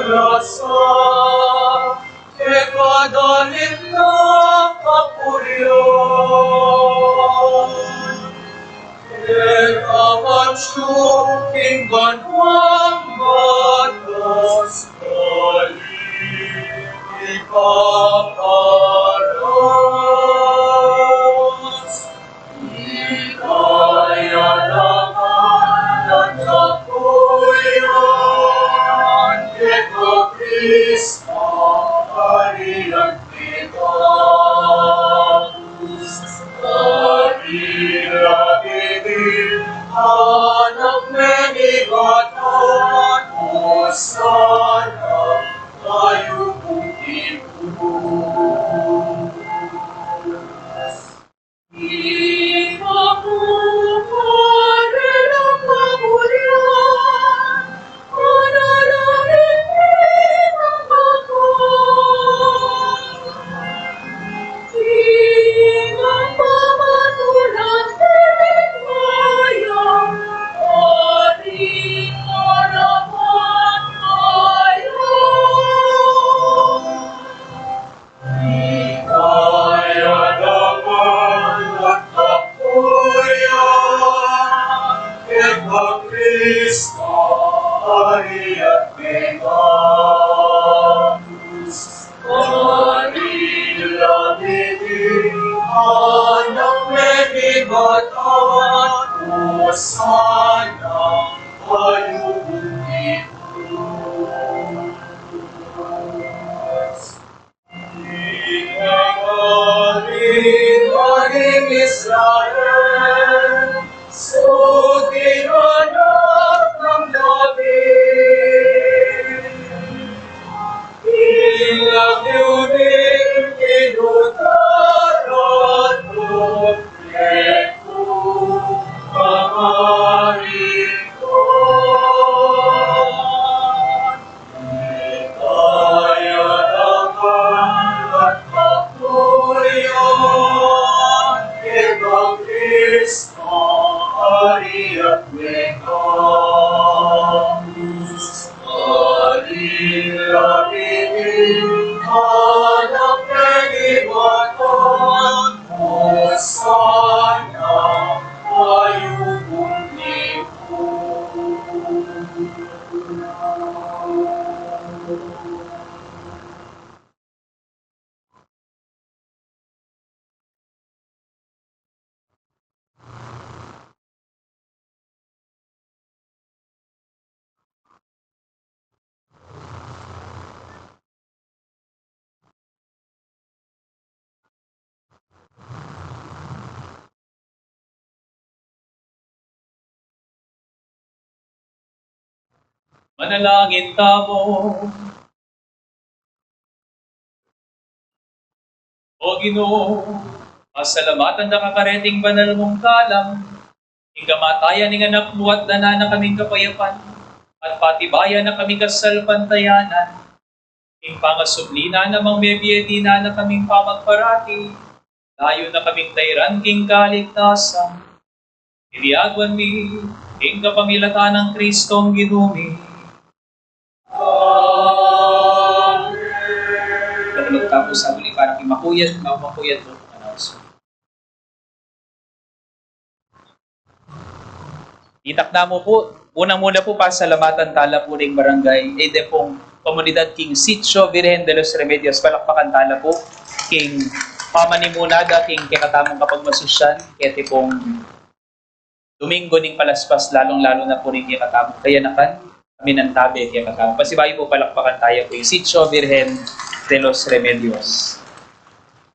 F: Diyos.
J: Manalangin tamo. O Ginoo, masalamatan na kakareting banal mong kalang, kamatayan ng anak mo at dana na kaming kapayapan, at patibayan na kaming kasalpantayanan, ing pangasublina namang mebiyedina na kaming pamagparati, layo na kaming tayran king kaligtasan. Iliagwan mi, ing kapamilatan ng Kristong Ginumi. Tapos sa muli, parang makuyat mo ang announce. Itakda mo po, unang-muna po pasalamatan tala po ng barangay, ede pong komunidad King Sitio Virgen de los Remedios, palakpakan tala po, King Pamanimunada, King kakatamong kapagmasusyan, kete pong Domingo ning palaspas, lalong-lalo na po rin kakatamong kaya nakan, kami ng tabi kakatamong. Pasibayo po palakpakan tayo po yung Sitio Virgen de los Remedios.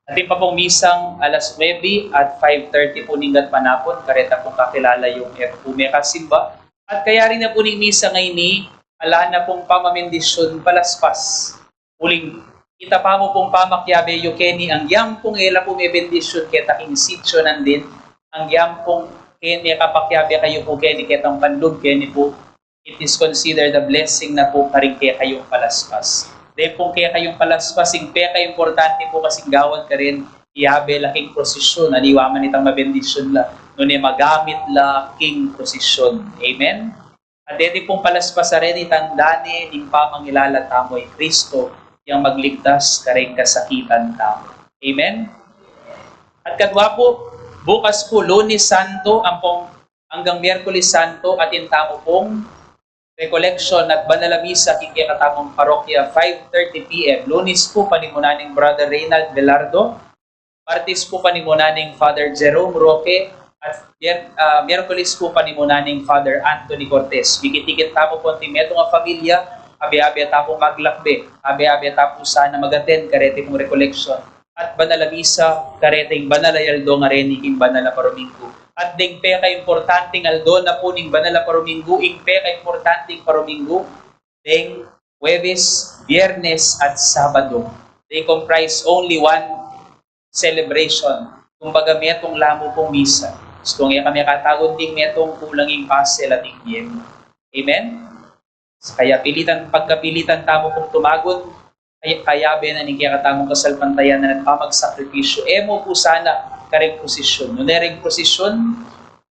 J: Ating pa pong misang alas 9 at 5:30 po ningat manapon, kareta pong kakilala yung Erpume Kasimba. At kaya rin na po ning misa ngayon ni, ala na pong pamamendisyon palaspas. Uling, kita pa mo pong pamakyabe yung Kenny, ang yam pong ela po may bendisyon kita king sitio nandin, ang yam pong Kenny kapakyabe kayo po Kenny kitang pandog Kenny po, it is considered a blessing na po karing kaya kayong palaspas. Dahil po kaya kayong palaspas, peka importante po kasing gawan ka rin, iabe laking prosesyon, aniwaman itang mabendisyon la, nune magamit la king prosesyon. Amen? At dito pong palaspas rin, itandani, ning pamangilala tamoy Kristo, yung magligtas kareng kasakitan tamo. Amen? At kadwa po, bukas po, Lunes Santo, ang pong hanggang Miyerkules Santo, at intamo pong recollection at banal misa kikikatamong parokya 5:30 p.m. Lunes po panimunaning Brother Reynald Velardo, Martes po panimunaning Father Jerome Roque, at Miyerkules po panimunaning Father Anthony Cortez. Bikit-tikit tapo po timetong ang pamilya, abi-abi tapo maglakbe, abi-abi tapo sana magaten karete pong recollection, at banal misa kareteng banal ayaldo nga rin ing banal paromingo. At ding peka importanteng aldo na po ning banal paromingo, ing peka importanteng paromingo, ding Huwebes, Biyernes at Sabado. They comprise only one celebration. Kumbaga metong lamo pong misa. Gusto nga kami katagod ding metong kulanging pasel at igyem. Amen? Kaya pagkapilitan tamo pong tumagon, kaya na ning kaya katamong kasalpantayan na nagpamagsakripisyo. Emo po sana kareng posisyon. Nunereng posisyon,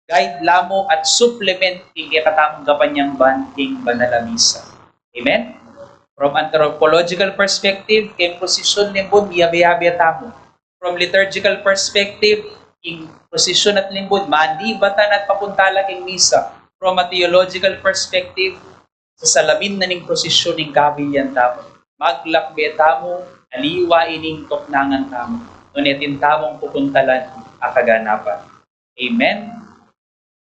J: guide lamo at supplement king katamong gapanyang banting banal misa. Amen? From anthropological perspective, king posisyon limbod, yabe-yabe tamo. From liturgical perspective, king posisyon at limbod, mandi batan at papuntala king misa. From a theological perspective, sa salamin na ning posisyon ning kabilyan tamo. Maglakbe tamo, aliwa ining toknangan tamo. Nunetin tamong pupuntalan akaganapan. Amen?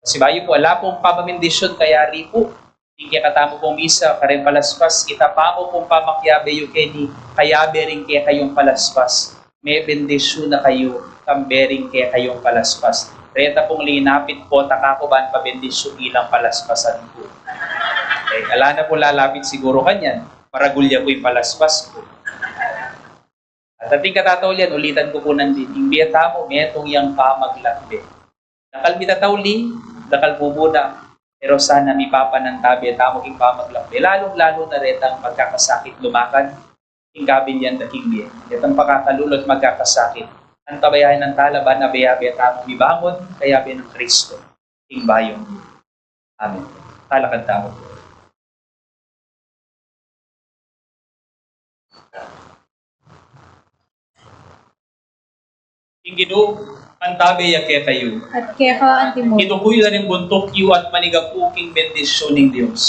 J: Kasi bayo po, ala pong pamamindisyon kaya ri po, hindi katamo pong misa, kareng palaspas, kita pa mo pong pamakyabe yung keni, kaya bering kaya kayong palaspas. May bendisyon na kayo, kambering kaya kayong palaspas. Reta pong linapit po, takakuban pa bendisyon ilang palaspasan po. Okay, ala na po lalapit siguro kanyan, maragulya po yung palaspas po. At ating katatawlian, ulitan ko po nandin, imbiya tamo, metong yang pamaglakbe. Nakal mitatawli, nakal bubuna, pero sana mi papa ng tabi, tamo king pamaglakbe. Lalong-lalo na retang magkakasakit lumakan, king kabilyan na king biya. Itang pakakalulot magkakasakit. Ang tabayahin ng talaban, abe-abe tamo mibangon, kaya ng Kristo, king bayong. Amen. Talakan tamo po. Ing Ginoo, antabe ya kaya kayo.
G: At kaya ka antimo.
J: Kinukuyo na rin buntok yu at manigapuking bendisyon ng Diyos.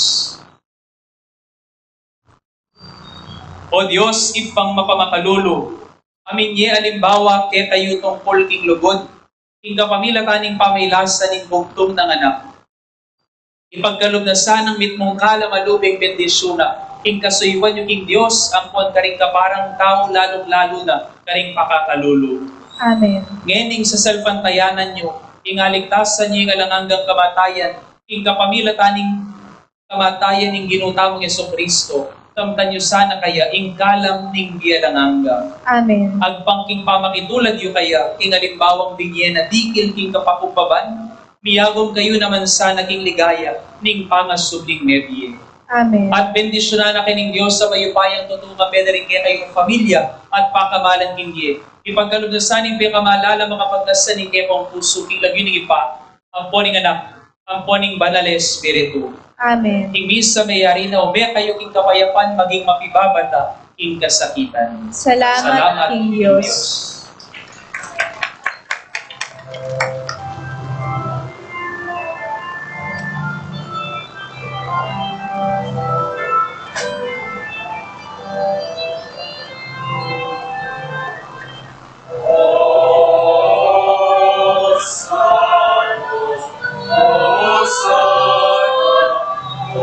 J: O Diyos, ipang mapamakalulo, amin ye alimbawa kaya kayo tungkol king lugod, king kapamila kaning pamailasan ning bugtong ng anak. Ipagkalob na sanang mitmong kalamalubing bendisyon na, king kasuywan yung king Diyos, ang kuwan karing kaparang tao lalong-lalo na karing pakakalulo.
G: Amen.
J: Ngening sa salpantayanan nyo, ingaligtasan nyo yung alanganggang kamatayan, ing kapamila taning kamatayan ng ginutamong Jesucristo, kamtan nyo sana kaya, ing kalam ning gialangangga.
G: Amen.
J: Agpangking pamakitulad nyo kaya, ing alimbawang bigyan na dikil king kapakupaban, miyagom kayo naman sana king ligaya, ning pangasubling nebye.
G: Amen.
J: At bendisyonan na kining Diyos sa mayupayang tutulungan bedaring kaya kayong pamilya at pakamalan kingye. Ipagkalog na saning pekamalala makapagdasan ni kepong puso king lagyo ni ipa, ang poning anak, ang poning banal espiritu.
G: Amen.
J: King misa mayari na ube kayo king kapayapan maging mapibabata king kasakitan.
G: Salamat king Diyos.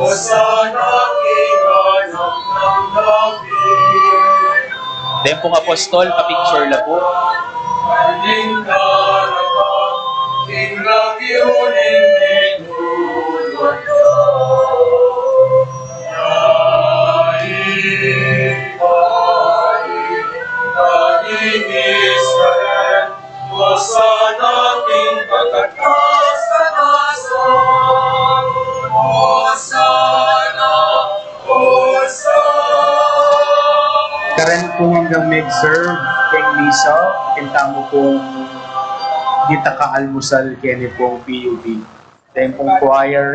F: Hosana kinganap ng langit.
J: Tempong Apostol, kapicture na po.
F: Aling darapang kinlagyunin minulot ko. Kaninis ka rin, Hosana ating pagkatas sa nasan. Hosana, Hosana.
K: Karan po hanggang mag-serve kay Misa, kinta mo pong kita ka almusal kaya ni pong PUB. Dahil pong choir